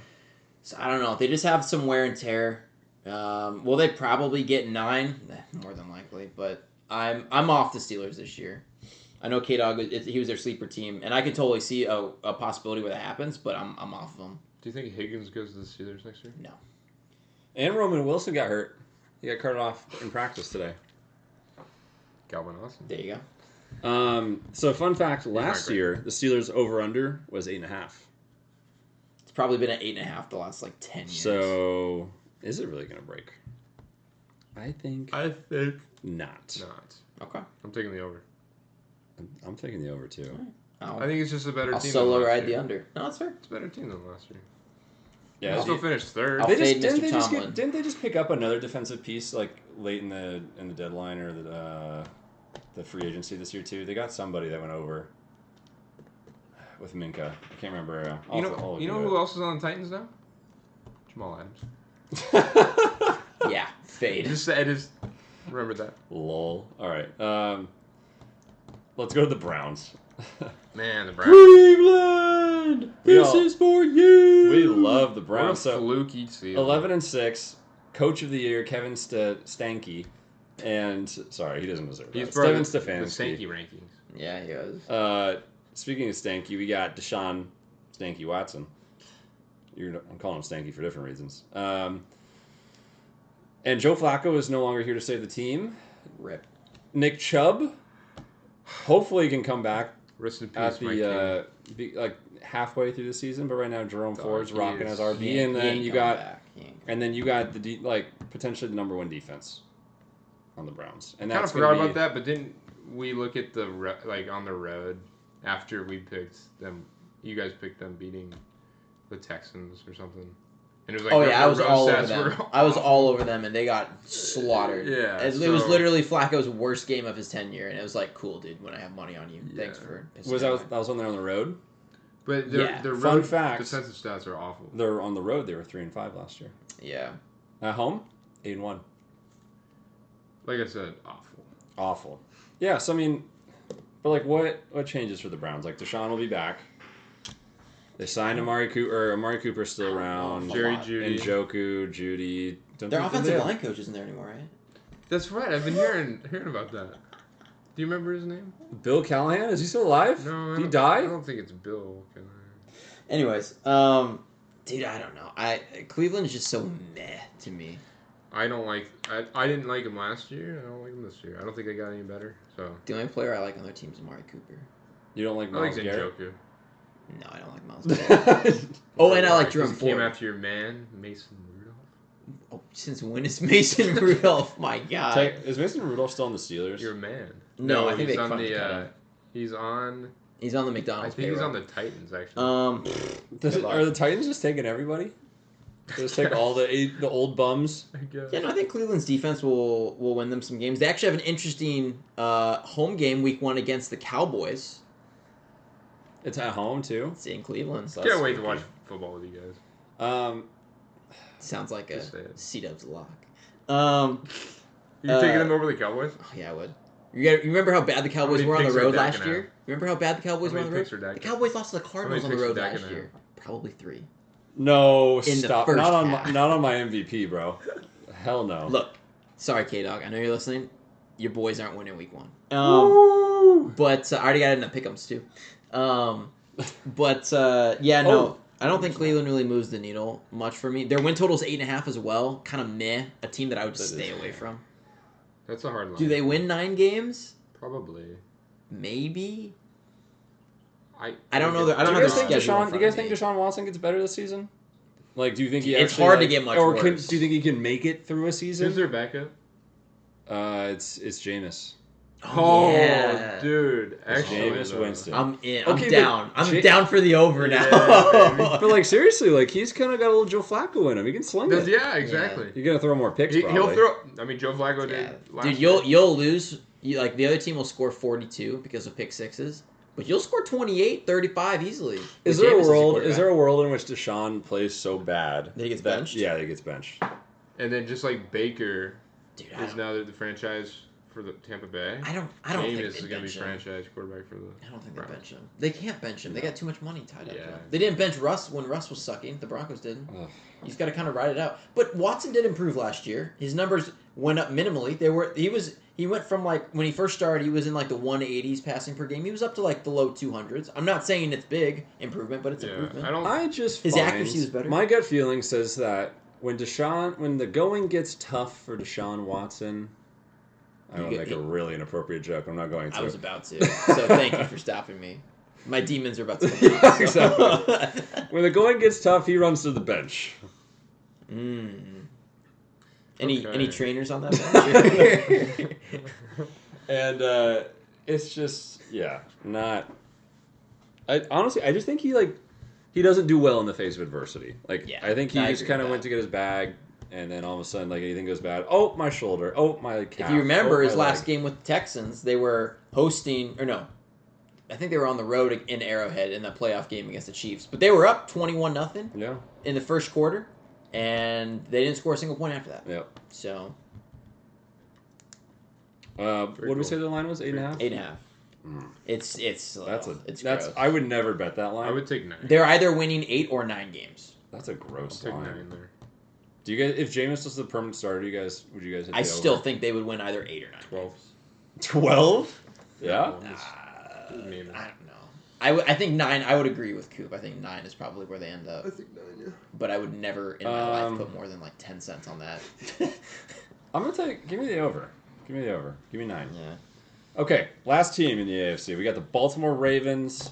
[SPEAKER 3] So I don't know. They just have some wear and tear. Will they probably get 9? More than likely. But I'm off the Steelers this year. I know K-Dog, he was their sleeper team, and I can totally see a possibility where that happens, but I'm off of them.
[SPEAKER 1] Do you think Higgins goes to the Steelers next year?
[SPEAKER 3] No.
[SPEAKER 2] And Roman Wilson got hurt. He got carted off in practice today.
[SPEAKER 1] Calvin Austin.
[SPEAKER 3] There you
[SPEAKER 2] go. So fun fact, last year, the Steelers over-under was 8.5.
[SPEAKER 3] It's probably been at 8.5 the last, 10 years.
[SPEAKER 2] So, is it really going to break? I think not.
[SPEAKER 3] Okay.
[SPEAKER 1] I'm taking the over.
[SPEAKER 2] I'm taking the over, too.
[SPEAKER 1] I think it's just a better team.
[SPEAKER 3] I'll solo ride the under. No, that's fair.
[SPEAKER 1] It's a better team than last year.
[SPEAKER 2] Yeah,
[SPEAKER 1] they still finished third.
[SPEAKER 2] Didn't they just pick up another defensive piece late in the deadline or the free agency this year too? They got somebody that went over with Minka. I can't remember.
[SPEAKER 1] You know who else is on the Titans now? Jamal Adams.
[SPEAKER 3] Yeah, fade.
[SPEAKER 1] I just remember that.
[SPEAKER 2] Lol. All right. Let's go to the Browns.
[SPEAKER 1] Man, the Browns.
[SPEAKER 2] Cleveland! This is for you! We love the Browns.
[SPEAKER 1] What a fluky season.
[SPEAKER 2] 11-6. Coach of the Year, Kevin Stanky. And, sorry, he doesn't deserve that.
[SPEAKER 1] Steven Stefanski. The Stanky rankings.
[SPEAKER 3] Yeah, he was.
[SPEAKER 2] Speaking of Stanky, we got Deshaun Stanky Watson. I'm calling him Stanky for different reasons. And Joe Flacco is no longer here to save the team.
[SPEAKER 3] Rip.
[SPEAKER 2] Nick Chubb. Hopefully he can come back
[SPEAKER 1] Rest in peace,
[SPEAKER 2] at the halfway through the season, but right now Jerome Ford's rocking as RB, and then you got the potentially the number 1 defense on the Browns. And
[SPEAKER 1] I kind of forgot about that, but didn't we look at the on the road after we picked them? You guys picked them beating the Texans or something. And it was like
[SPEAKER 3] I was all over them. I was all over them. I was all over them, and they got slaughtered.
[SPEAKER 1] Yeah,
[SPEAKER 3] it was literally Flacco's worst game of his tenure, and it was like, cool, dude. When I have money on you, thanks for.
[SPEAKER 2] That was when they're on the road?
[SPEAKER 1] But their
[SPEAKER 2] Fun
[SPEAKER 1] road
[SPEAKER 2] fact,
[SPEAKER 1] defensive stats are awful.
[SPEAKER 2] They're on the road. They were 3-5 last year.
[SPEAKER 3] Yeah.
[SPEAKER 2] At home, 8-1.
[SPEAKER 1] Like I said,
[SPEAKER 2] Awful. Yeah. So I mean, but like, what changes for the Browns? Like Deshaun will be back. They signed Amari Cooper. Amari Cooper's still around.
[SPEAKER 1] Jerry Jeudy.
[SPEAKER 2] Njoku, Judy.
[SPEAKER 3] Their offensive line coach isn't there anymore, right?
[SPEAKER 1] That's right. I've been hearing about that. Do you remember his name?
[SPEAKER 2] Bill Callahan? Is he still alive?
[SPEAKER 1] No.
[SPEAKER 2] Did he die?
[SPEAKER 1] I don't think it's Bill Callahan.
[SPEAKER 3] Anyways, dude, I don't know. Cleveland's just so meh to me.
[SPEAKER 1] I don't like. I didn't like him last year. I don't like him this year. I don't think they got any better. So
[SPEAKER 3] the only player I like on their team is Amari Cooper.
[SPEAKER 2] You don't like Miles Garrett?
[SPEAKER 1] Njoku.
[SPEAKER 3] No, I don't like Miles Garrett. And I like Jerome Ford.
[SPEAKER 1] Came after your man, Mason Rudolph.
[SPEAKER 3] Oh, since when is Mason Rudolph? My God.
[SPEAKER 2] Is Mason Rudolph still on the Steelers?
[SPEAKER 1] Your man.
[SPEAKER 3] No, I think
[SPEAKER 1] he's
[SPEAKER 3] they
[SPEAKER 1] on
[SPEAKER 3] the.
[SPEAKER 1] He's on.
[SPEAKER 3] He's on the McDonald's.
[SPEAKER 1] I think he's on the Titans actually.
[SPEAKER 2] Are the Titans just taking everybody? Just take all the old bums.
[SPEAKER 1] I guess.
[SPEAKER 3] Yeah, no, I think Cleveland's defense will win them some games. They actually have an interesting home game week 1 against the Cowboys.
[SPEAKER 2] It's at home too.
[SPEAKER 3] It's in Cleveland. So
[SPEAKER 1] Can't wait to watch football with you guys.
[SPEAKER 3] Sounds like a Cdubs lock.
[SPEAKER 1] You taking them over the Cowboys?
[SPEAKER 3] Oh, yeah, I would. You remember how bad the Cowboys were on the road last year? Remember how bad the Cowboys were on the road? The Cowboys lost to the Cardinals on the road last year. Probably 3.
[SPEAKER 2] No,
[SPEAKER 3] in
[SPEAKER 2] stop.
[SPEAKER 3] The first
[SPEAKER 2] not on my MVP, bro. Hell no.
[SPEAKER 3] Look, sorry, K-Dog. I know you're listening. Your boys aren't winning week 1. But I already got it in the pick'ems too. Yeah, no. I don't think Cleveland really moves the needle much for me. Their win total's 8.5 as well. Kind of meh. A team that I would stay away from.
[SPEAKER 1] That's a hard line.
[SPEAKER 3] Do they win 9 games?
[SPEAKER 1] Probably.
[SPEAKER 3] Maybe.
[SPEAKER 1] I
[SPEAKER 3] don't know.
[SPEAKER 2] Do you guys think Deshaun Watson gets better this season? Like, do you think
[SPEAKER 3] It's hard to get much worse.
[SPEAKER 2] Do you think he can make it through a season?
[SPEAKER 1] Who's their backup?
[SPEAKER 2] It's Jameis.
[SPEAKER 1] Oh,
[SPEAKER 3] yeah.
[SPEAKER 1] Dude.
[SPEAKER 2] Actually, Jameis Winston.
[SPEAKER 3] I'm down. I'm down for the over now.
[SPEAKER 2] But, like, seriously, like, he's kind of got a little Joe Flacco in him. He can sling it.
[SPEAKER 1] Yeah, exactly.
[SPEAKER 2] You're going to throw more picks, probably.
[SPEAKER 1] He'll throw... I mean, Joe Flacco did last
[SPEAKER 3] Dude,
[SPEAKER 1] year.
[SPEAKER 3] you'll lose. Like, the other team will score 42 because of pick sixes. But you'll score 28, 35 easily.
[SPEAKER 2] Is there a world in which Deshaun plays so bad
[SPEAKER 3] that he gets benched?
[SPEAKER 2] Yeah, that he gets benched.
[SPEAKER 1] And then just like Baker
[SPEAKER 3] is
[SPEAKER 1] now the franchise for the Tampa Bay.
[SPEAKER 3] I don't
[SPEAKER 1] Jameis
[SPEAKER 3] think
[SPEAKER 1] is going to be franchise quarterback for the
[SPEAKER 3] I don't think they bench him. They can't bench him. They got too much money tied up.
[SPEAKER 1] Yeah.
[SPEAKER 3] They didn't bench Russ when Russ was sucking. The Broncos didn't. He's got to kind of ride it out. But Watson did improve last year. His numbers went up minimally. He went from, like, when he first started, he was in, like, the 180s passing per game. He was up to, like, the low 200s. I'm not saying it's big improvement, but it's improvement. His accuracy was better.
[SPEAKER 2] My gut feeling says that when the going gets tough for Deshaun Watson, I don't make a really inappropriate joke. I'm not going to.
[SPEAKER 3] I was about to. So thank you for stopping me. My demons are about to come out.
[SPEAKER 2] Exactly. When the going gets tough, he runs to the bench.
[SPEAKER 3] Any trainers on that bench?
[SPEAKER 2] And it's just not. I just think he doesn't do well in the face of adversity. I think he just kind of went to get his bag, and then all of a sudden, like, anything goes bad. Oh, my shoulder. Oh, my calf.
[SPEAKER 3] If you remember his last
[SPEAKER 2] leg.
[SPEAKER 3] game with the Texans, they were hosting, or no, I think they were on the road in Arrowhead in the playoff game against the Chiefs, but they were up 21-0 in the first quarter. And they didn't score a single point after that.
[SPEAKER 2] Yep.
[SPEAKER 3] So.
[SPEAKER 2] What did we say the line was? 8.5?
[SPEAKER 3] 8.5. It's gross.
[SPEAKER 2] I would never bet that line.
[SPEAKER 1] I would take 9.
[SPEAKER 3] They're either winning 8 or 9 games.
[SPEAKER 2] That's a gross
[SPEAKER 1] I'll
[SPEAKER 2] line.
[SPEAKER 1] take 9 there.
[SPEAKER 2] Do you guys? If Jameis was the permanent starter, would you guys hit the
[SPEAKER 3] I still
[SPEAKER 2] over?
[SPEAKER 3] think they would win either 8 or 9.
[SPEAKER 1] 12.
[SPEAKER 2] 12? Yeah.
[SPEAKER 3] I don't know. I think 9. I would agree with Koop. I think 9 is probably where they end up.
[SPEAKER 1] I think 9. Yeah.
[SPEAKER 3] But I would never in my life put more than like 10 cents on that.
[SPEAKER 2] I'm gonna give me the over. Give me the over. Give me 9.
[SPEAKER 3] Yeah.
[SPEAKER 2] Okay, last team in the AFC. We got the Baltimore Ravens.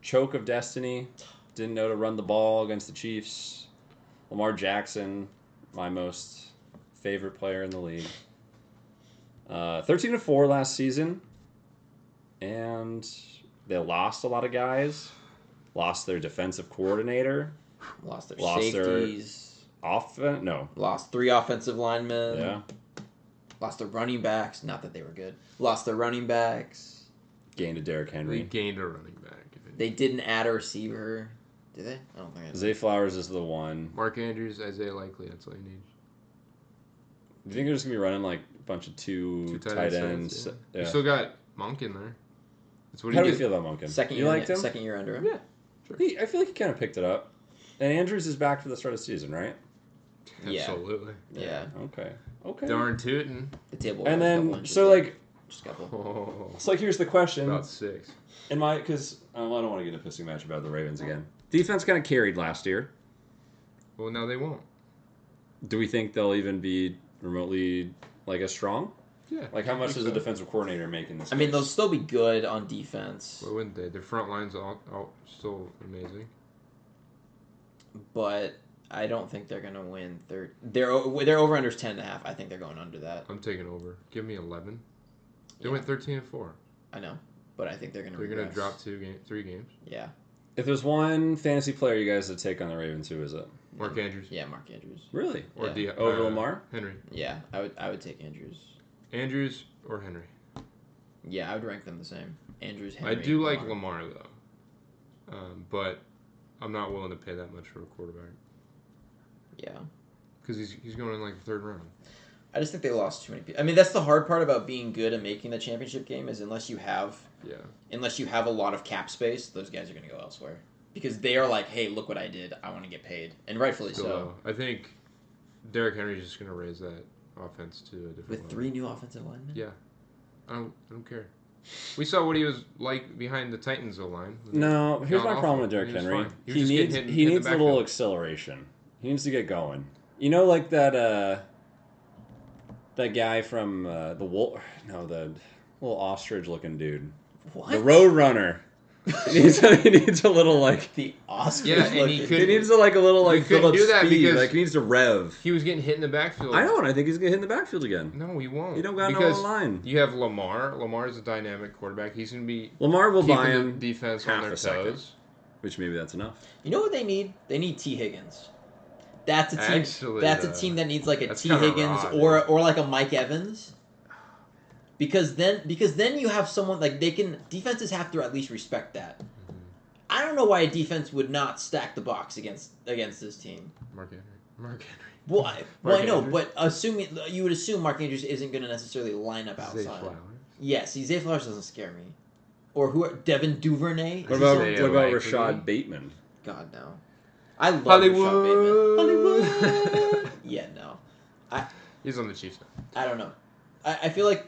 [SPEAKER 2] Choke of destiny. Didn't know to run the ball against the Chiefs. Lamar Jackson, my most favorite player in the league. 13-4 last season. And they lost a lot of guys. Lost their defensive coordinator.
[SPEAKER 3] Lost their
[SPEAKER 2] Lost
[SPEAKER 3] safeties.
[SPEAKER 2] Lost
[SPEAKER 3] 3 offensive linemen.
[SPEAKER 2] Yeah.
[SPEAKER 3] Lost their running backs. Not that they were good. Lost their running backs.
[SPEAKER 2] Gained a Derrick Henry.
[SPEAKER 1] We gained a running back.
[SPEAKER 3] They didn't add a receiver. Did they? I don't think.
[SPEAKER 2] Zay Flowers is the one.
[SPEAKER 1] Mark Andrews, Isaiah Likely. That's all you need.
[SPEAKER 2] Do you think they're just gonna be running like a bunch of two tight ends?
[SPEAKER 1] Sets,
[SPEAKER 2] Yeah.
[SPEAKER 1] You still got Monk in there. That's what
[SPEAKER 2] How do
[SPEAKER 1] he
[SPEAKER 2] you feel about Monken?
[SPEAKER 3] Second
[SPEAKER 2] you
[SPEAKER 3] year,
[SPEAKER 2] liked him?
[SPEAKER 3] Second year under him.
[SPEAKER 1] Yeah. Sure.
[SPEAKER 2] I feel like he kind of picked it up. And Andrews is back for the start of the season, right?
[SPEAKER 3] Yeah.
[SPEAKER 1] Absolutely.
[SPEAKER 3] Yeah.
[SPEAKER 2] Okay.
[SPEAKER 1] Darn tootin'.
[SPEAKER 3] The table.
[SPEAKER 2] And
[SPEAKER 3] was a couple
[SPEAKER 2] then,
[SPEAKER 3] inches
[SPEAKER 2] so
[SPEAKER 3] there.
[SPEAKER 2] like,
[SPEAKER 3] just a couple.
[SPEAKER 1] Oh,
[SPEAKER 2] it's like here's the question.
[SPEAKER 1] about 6.
[SPEAKER 2] Because I don't want to get in a pissing match about the Ravens again. Defense kind of carried last year.
[SPEAKER 1] Well, now they won't.
[SPEAKER 2] Do we think they'll even be remotely like as strong?
[SPEAKER 1] Yeah.
[SPEAKER 2] Like how much does
[SPEAKER 1] so.
[SPEAKER 2] a defensive coordinator make in this?
[SPEAKER 3] I mean,
[SPEAKER 2] case?
[SPEAKER 3] they'll still be good on defense,
[SPEAKER 1] Why wouldn't they? Their front line's all still amazing.
[SPEAKER 3] but I don't think they're gonna win. Their over unders 10.5. I think they're going under that.
[SPEAKER 1] I'm taking over. Give me 11. They
[SPEAKER 3] Yeah.
[SPEAKER 1] went 13-4.
[SPEAKER 3] I know, but I think they're gonna.
[SPEAKER 1] They're gonna
[SPEAKER 3] regress.
[SPEAKER 1] drop 3 games.
[SPEAKER 3] Yeah.
[SPEAKER 2] If there's one fantasy player you guys would take on the Ravens, who is it?
[SPEAKER 1] Mark Andrews.
[SPEAKER 3] Yeah, Mark Andrews.
[SPEAKER 2] Really?
[SPEAKER 1] Or
[SPEAKER 3] Yeah.
[SPEAKER 2] Over Lamar?
[SPEAKER 1] Henry.
[SPEAKER 3] Yeah, I would take Andrews.
[SPEAKER 1] Andrews or Henry.
[SPEAKER 3] Yeah, I would rank them the same. Andrews, Henry.
[SPEAKER 1] I do like Lamar though, but I'm not willing to pay that much for a quarterback
[SPEAKER 3] Yeah.
[SPEAKER 1] because he's going in like the 3rd round.
[SPEAKER 3] I just think they lost too many people. I mean, that's the hard part about being good and making the championship game is unless you have a lot of cap space, those guys are going to go elsewhere because they are like, hey, look what I did. I want to get paid, and rightfully so.
[SPEAKER 1] I think Derrick Henry's just going to raise that offense to a different
[SPEAKER 3] With
[SPEAKER 1] level.
[SPEAKER 3] 3 new offensive linemen.
[SPEAKER 1] Yeah, I don't care. We saw what he was like behind the Titans O-line.
[SPEAKER 2] No, here's my
[SPEAKER 1] Gone
[SPEAKER 2] problem
[SPEAKER 1] awful.
[SPEAKER 2] with Derrick
[SPEAKER 1] He was
[SPEAKER 2] Henry.
[SPEAKER 1] fine.
[SPEAKER 2] He
[SPEAKER 1] was just
[SPEAKER 2] needs
[SPEAKER 1] getting hit
[SPEAKER 2] he
[SPEAKER 1] in the
[SPEAKER 2] needs a little
[SPEAKER 1] backfield.
[SPEAKER 2] acceleration. He needs to get going. You know, like that guy from the little ostrich looking dude,
[SPEAKER 3] What?
[SPEAKER 2] the Road Runner. He needs a little like
[SPEAKER 3] The ostrich.
[SPEAKER 1] Yeah, and he
[SPEAKER 3] looking-
[SPEAKER 1] could-
[SPEAKER 2] he needs a little like
[SPEAKER 1] couldn't
[SPEAKER 2] Phillips
[SPEAKER 1] do that
[SPEAKER 2] speed.
[SPEAKER 1] because-
[SPEAKER 2] Like he needs to rev.
[SPEAKER 1] He was getting hit in the backfield.
[SPEAKER 2] I know, and I think he's gonna hit in the backfield again.
[SPEAKER 1] No, he won't.
[SPEAKER 2] He don't got
[SPEAKER 1] because
[SPEAKER 2] no line.
[SPEAKER 1] You have Lamar. Lamar's a dynamic quarterback. He's going to be
[SPEAKER 2] Lamar will
[SPEAKER 1] keeping
[SPEAKER 2] buy
[SPEAKER 1] the
[SPEAKER 2] him
[SPEAKER 1] defense on
[SPEAKER 2] half
[SPEAKER 1] their
[SPEAKER 2] a second.
[SPEAKER 1] toes.
[SPEAKER 2] Which maybe that's enough.
[SPEAKER 3] You know what they need? They need T. Higgins. That's a team.
[SPEAKER 1] Actually,
[SPEAKER 3] that's a team that needs like a
[SPEAKER 1] that's
[SPEAKER 3] T.
[SPEAKER 1] kinda
[SPEAKER 3] Higgins
[SPEAKER 1] raw,
[SPEAKER 3] or like a Mike Evans. Because then you have someone like defenses have to at least respect that. I don't know why a defense would not stack the box against this team.
[SPEAKER 1] Mark Henry.
[SPEAKER 3] Well,
[SPEAKER 1] Mark
[SPEAKER 3] I know,
[SPEAKER 1] Andrews?
[SPEAKER 3] but you would assume Mark Andrews isn't going to necessarily line up
[SPEAKER 1] Zay
[SPEAKER 3] outside.
[SPEAKER 1] Flowers.
[SPEAKER 3] Yes, Zay Flowers doesn't scare me. Or Devin Duvernay?
[SPEAKER 2] What
[SPEAKER 3] Is
[SPEAKER 2] about
[SPEAKER 3] he
[SPEAKER 1] Isaiah
[SPEAKER 2] what about
[SPEAKER 1] Likely?
[SPEAKER 2] Rashad Bateman?
[SPEAKER 3] God no. I love
[SPEAKER 1] Hollywood.
[SPEAKER 3] Rashad Bateman. Hollywood. Yeah, no.
[SPEAKER 1] He's on the Chiefs now.
[SPEAKER 3] I don't know. I feel like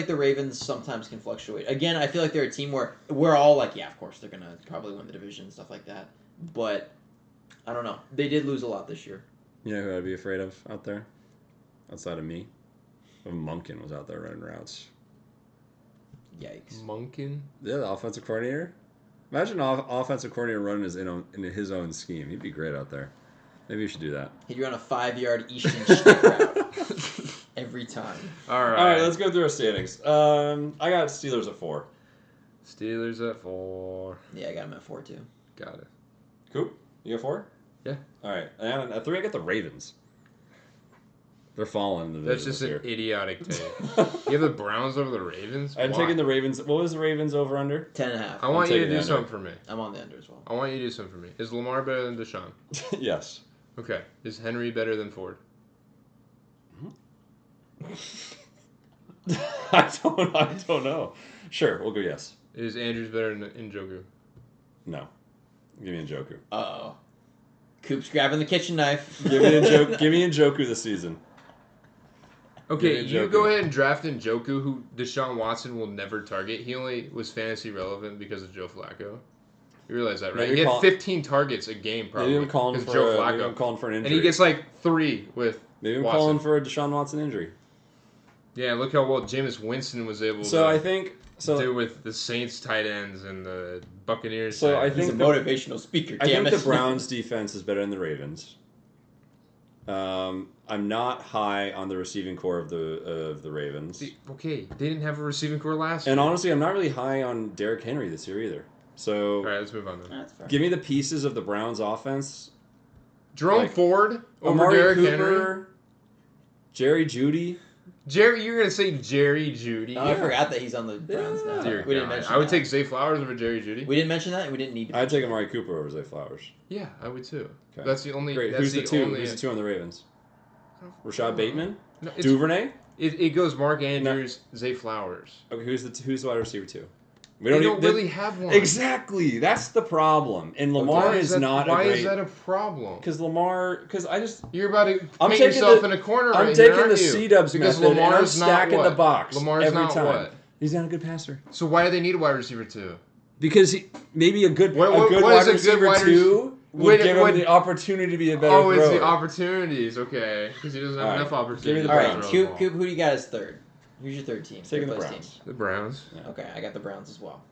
[SPEAKER 3] the Ravens sometimes can fluctuate. Again, I feel like they're a team where we're all like, yeah, of course they're gonna probably win the division and stuff like that. But I don't know. They did lose a lot this year.
[SPEAKER 2] You know who I'd be afraid of out there? Outside of me? If Monken was out there running routes.
[SPEAKER 3] Yikes.
[SPEAKER 1] Monken.
[SPEAKER 2] Yeah, the offensive coordinator. Imagine an offensive coordinator running in his own scheme. He'd be great out there. Maybe you should do that.
[SPEAKER 3] He'd run a 5-yard Easton stick route every time.
[SPEAKER 1] All right.
[SPEAKER 2] All right, let's go through our standings. I got Steelers at 4.
[SPEAKER 1] Steelers at 4.
[SPEAKER 3] Yeah, I got him at 4 too.
[SPEAKER 1] Got it.
[SPEAKER 2] Coop, you got 4?
[SPEAKER 1] Yeah.
[SPEAKER 2] All right, and at 3 I got the Ravens. They're falling in the
[SPEAKER 1] That's
[SPEAKER 2] division
[SPEAKER 1] just
[SPEAKER 2] this
[SPEAKER 1] an
[SPEAKER 2] year.
[SPEAKER 1] idiotic take. You have the Browns over the Ravens?
[SPEAKER 2] I'm
[SPEAKER 1] Why?
[SPEAKER 2] taking the Ravens. What was the Ravens over under?
[SPEAKER 3] 10.5.
[SPEAKER 1] I want you to
[SPEAKER 2] taking
[SPEAKER 1] do
[SPEAKER 2] the
[SPEAKER 1] something
[SPEAKER 2] under.
[SPEAKER 1] for me.
[SPEAKER 3] I'm on the under as well.
[SPEAKER 1] I want you to do something for me. Is Lamar better than Deshaun?
[SPEAKER 2] Yes.
[SPEAKER 1] Okay. Is Henry better than Ford?
[SPEAKER 2] I don't know. Sure, we'll go yes.
[SPEAKER 1] Is Andrews better than Njoku?
[SPEAKER 2] No. Give me Njoku.
[SPEAKER 3] Uh-oh. Coop's grabbing the kitchen knife.
[SPEAKER 2] Give me Njoku this season.
[SPEAKER 1] Okay,
[SPEAKER 2] Give me
[SPEAKER 1] you
[SPEAKER 2] Njoku.
[SPEAKER 1] go ahead and draft Njoku, who Deshaun Watson will never target. He only was fantasy relevant because of Joe Flacco. You realize that, right?
[SPEAKER 2] Maybe
[SPEAKER 1] He had
[SPEAKER 2] call-
[SPEAKER 1] 15 targets a game, probably.
[SPEAKER 2] Maybe I'm calling
[SPEAKER 1] because
[SPEAKER 2] for
[SPEAKER 1] Joe
[SPEAKER 2] maybe I'm
[SPEAKER 1] Flacco.
[SPEAKER 2] calling for an injury.
[SPEAKER 1] And he gets like 3 with
[SPEAKER 2] maybe I'm
[SPEAKER 1] Watson.
[SPEAKER 2] calling for a Deshaun Watson injury.
[SPEAKER 1] Yeah, look how well Jameis Winston was able
[SPEAKER 2] So
[SPEAKER 1] to
[SPEAKER 2] I think
[SPEAKER 1] do with the Saints tight ends and the Buccaneers.
[SPEAKER 2] So
[SPEAKER 1] tight
[SPEAKER 2] I
[SPEAKER 1] ends.
[SPEAKER 3] He's a
[SPEAKER 2] think
[SPEAKER 3] motivational speaker,
[SPEAKER 2] I
[SPEAKER 3] damn
[SPEAKER 2] think
[SPEAKER 3] it.
[SPEAKER 2] the Browns defense is better than the Ravens. I'm not high on the receiving core of the Ravens.
[SPEAKER 1] Okay, they didn't have a receiving core last year.
[SPEAKER 2] And honestly, I'm not really high on Derrick Henry this year either. So,
[SPEAKER 1] all right, let's move on then.
[SPEAKER 3] That's fair.
[SPEAKER 2] give me the pieces of the Browns' offense.
[SPEAKER 1] Jerome Ford over
[SPEAKER 2] Amari
[SPEAKER 1] Derrick
[SPEAKER 2] Cooper,
[SPEAKER 1] Henry.
[SPEAKER 2] Jerry Jeudy.
[SPEAKER 1] Jerry, you're gonna say Jerry Jeudy?
[SPEAKER 3] Oh, I forgot that he's on the Browns now.
[SPEAKER 1] Dear
[SPEAKER 3] We didn't
[SPEAKER 1] God.
[SPEAKER 3] mention
[SPEAKER 1] I would
[SPEAKER 3] that.
[SPEAKER 1] take Zay Flowers over Jerry Jeudy.
[SPEAKER 3] We didn't mention that, and we didn't need to.
[SPEAKER 2] I'd take Amari Cooper over Zay Flowers.
[SPEAKER 1] Yeah, I would too.
[SPEAKER 2] Okay.
[SPEAKER 1] That's the only.
[SPEAKER 2] Great.
[SPEAKER 1] That's
[SPEAKER 2] Who's the two?
[SPEAKER 1] only-
[SPEAKER 2] Who's the two on the Ravens? Rashad Bateman,
[SPEAKER 1] No, it's-
[SPEAKER 2] Duvernay.
[SPEAKER 1] It goes Mark Andrews, Zay Flowers.
[SPEAKER 2] Okay, who's the wide receiver two?
[SPEAKER 1] We don't really have one.
[SPEAKER 2] Exactly. That's the problem. And Lamar is not
[SPEAKER 1] Why
[SPEAKER 2] a great.
[SPEAKER 1] is that a problem?
[SPEAKER 2] Because I just.
[SPEAKER 1] You're about to
[SPEAKER 2] I'm
[SPEAKER 1] paint
[SPEAKER 2] taking
[SPEAKER 1] yourself
[SPEAKER 2] the-
[SPEAKER 1] in a corner
[SPEAKER 2] I'm
[SPEAKER 1] right
[SPEAKER 2] taking
[SPEAKER 1] here, aren't
[SPEAKER 2] the
[SPEAKER 1] you?
[SPEAKER 2] Cdubs
[SPEAKER 1] Because
[SPEAKER 2] method, and I'm
[SPEAKER 1] Lamar's not
[SPEAKER 2] stacking
[SPEAKER 1] what?
[SPEAKER 2] the box
[SPEAKER 1] Lamar's
[SPEAKER 2] every
[SPEAKER 1] not
[SPEAKER 2] time.
[SPEAKER 1] what?
[SPEAKER 2] He's not a good passer.
[SPEAKER 1] So why do they need a wide receiver too?
[SPEAKER 2] Because maybe a good
[SPEAKER 1] What
[SPEAKER 2] wide
[SPEAKER 1] is a good
[SPEAKER 2] receiver
[SPEAKER 1] wide
[SPEAKER 2] two would give him the opportunity to be a better thrower.
[SPEAKER 1] it's the opportunities, okay? Because he doesn't have enough opportunities.
[SPEAKER 2] Give me the
[SPEAKER 3] All
[SPEAKER 2] Browns.
[SPEAKER 3] right, Coop, who do you got as third? Who's your third team?
[SPEAKER 2] Taking the
[SPEAKER 3] Third place
[SPEAKER 2] Browns.
[SPEAKER 1] The Browns.
[SPEAKER 3] team? Okay, I got the Browns as well.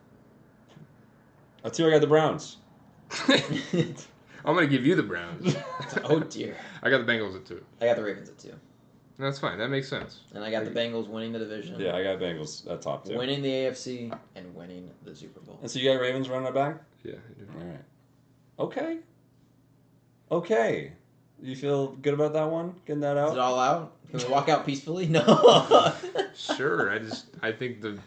[SPEAKER 2] That's who I got the Browns.
[SPEAKER 1] I'm gonna give you the Browns.
[SPEAKER 3] Oh dear.
[SPEAKER 1] I got the Bengals at 2.
[SPEAKER 3] I got the Ravens at 2.
[SPEAKER 1] That's fine. That makes sense.
[SPEAKER 3] And I got the Bengals winning the division.
[SPEAKER 2] Yeah, I got Bengals at top 2.
[SPEAKER 3] Winning the AFC and winning the Super Bowl.
[SPEAKER 2] And so you got Ravens running it back?
[SPEAKER 1] Yeah, I do.
[SPEAKER 2] All right. Okay. You feel good about that one? Getting that
[SPEAKER 3] Is
[SPEAKER 2] out?
[SPEAKER 3] it all out? Can we walk out peacefully? No.
[SPEAKER 1] Sure. I think the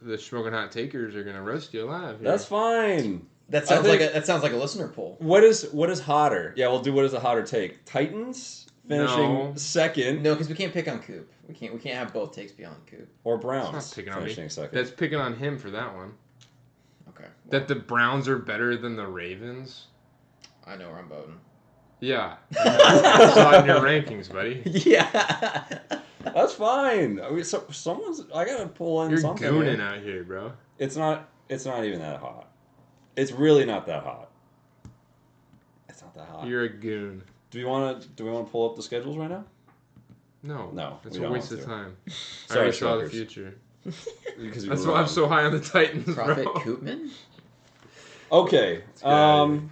[SPEAKER 1] Shmokin Hot Takers are gonna roast you alive. Here.
[SPEAKER 2] That's fine.
[SPEAKER 3] That sounds
[SPEAKER 2] I think-
[SPEAKER 3] like a listener poll.
[SPEAKER 2] What is hotter? Yeah, we'll do what is a hotter take. Titans finishing
[SPEAKER 1] No.
[SPEAKER 2] second,
[SPEAKER 3] No, because we can't pick on Coop. We can't have both takes be on Coop.
[SPEAKER 2] or
[SPEAKER 1] That's
[SPEAKER 2] Browns
[SPEAKER 1] not picking on me.
[SPEAKER 2] finishing second.
[SPEAKER 1] That's picking on him for that one.
[SPEAKER 3] Okay.
[SPEAKER 1] That the Browns are better than the Ravens.
[SPEAKER 3] I know where I'm voting.
[SPEAKER 1] Yeah, I saw it in your rankings, buddy.
[SPEAKER 3] Yeah.
[SPEAKER 2] That's fine. I mean, I gotta pull in
[SPEAKER 1] You're
[SPEAKER 2] something.
[SPEAKER 1] gooning
[SPEAKER 2] here.
[SPEAKER 1] out here, bro.
[SPEAKER 2] It's not even that hot. It's really not that hot. It's not that hot.
[SPEAKER 1] You're a goon.
[SPEAKER 2] Do we want to pull up the schedules right now?
[SPEAKER 1] No, it's
[SPEAKER 2] we
[SPEAKER 1] a
[SPEAKER 2] don't
[SPEAKER 1] waste
[SPEAKER 2] want
[SPEAKER 1] of
[SPEAKER 2] to.
[SPEAKER 1] time. I
[SPEAKER 2] Sorry,
[SPEAKER 1] already saw the
[SPEAKER 2] Strokers.
[SPEAKER 1] future.
[SPEAKER 2] Because
[SPEAKER 1] That's why I'm so high on the Titans,
[SPEAKER 3] Prophet
[SPEAKER 1] bro.
[SPEAKER 3] Koopman?
[SPEAKER 2] Okay.
[SPEAKER 1] get out of here.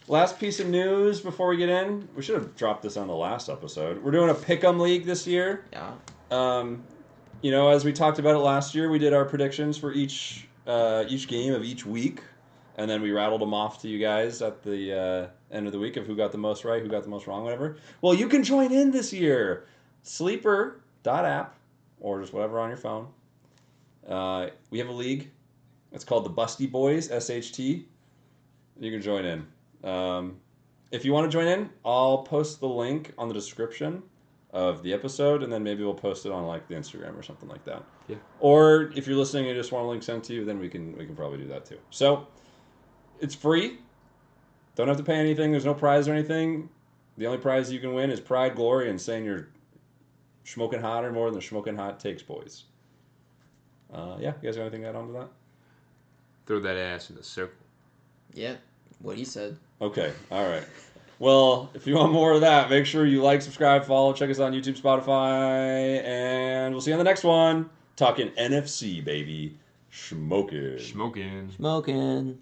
[SPEAKER 2] Last piece of news before we get in. We should have dropped this on the last episode. We're doing a pick'em league this year.
[SPEAKER 3] Yeah.
[SPEAKER 2] As we talked about it last year, we did our predictions for each game of each week, and then we rattled them off to you guys at the end of the week of who got the most right, who got the most wrong, whatever. Well, you can join in this year. Sleeper.app or just whatever on your phone. We have a league. It's called the Busty Boys, SHT. You can join in. If you want to join in, I'll post the link on the description of the episode, and then maybe we'll post it on like the Instagram or something like that.
[SPEAKER 1] Yeah.
[SPEAKER 2] Or if you're listening and you just want a link sent to you, then we can probably do that too. So it's free. Don't have to pay anything. There's no prize or anything. The only prize you can win is pride, glory, and saying you're smoking hotter more than the Shmokin Hot Takes boys. You guys got anything to add on to that?
[SPEAKER 1] Throw that ass in the circle.
[SPEAKER 3] Yeah. What he said.
[SPEAKER 2] Okay, all right. Well, if you want more of that, make sure you like, subscribe, follow, check us out on YouTube, Spotify, and we'll see you on the next one. Talking NFC, baby. Smoking.
[SPEAKER 1] Smoking.
[SPEAKER 3] Smoking.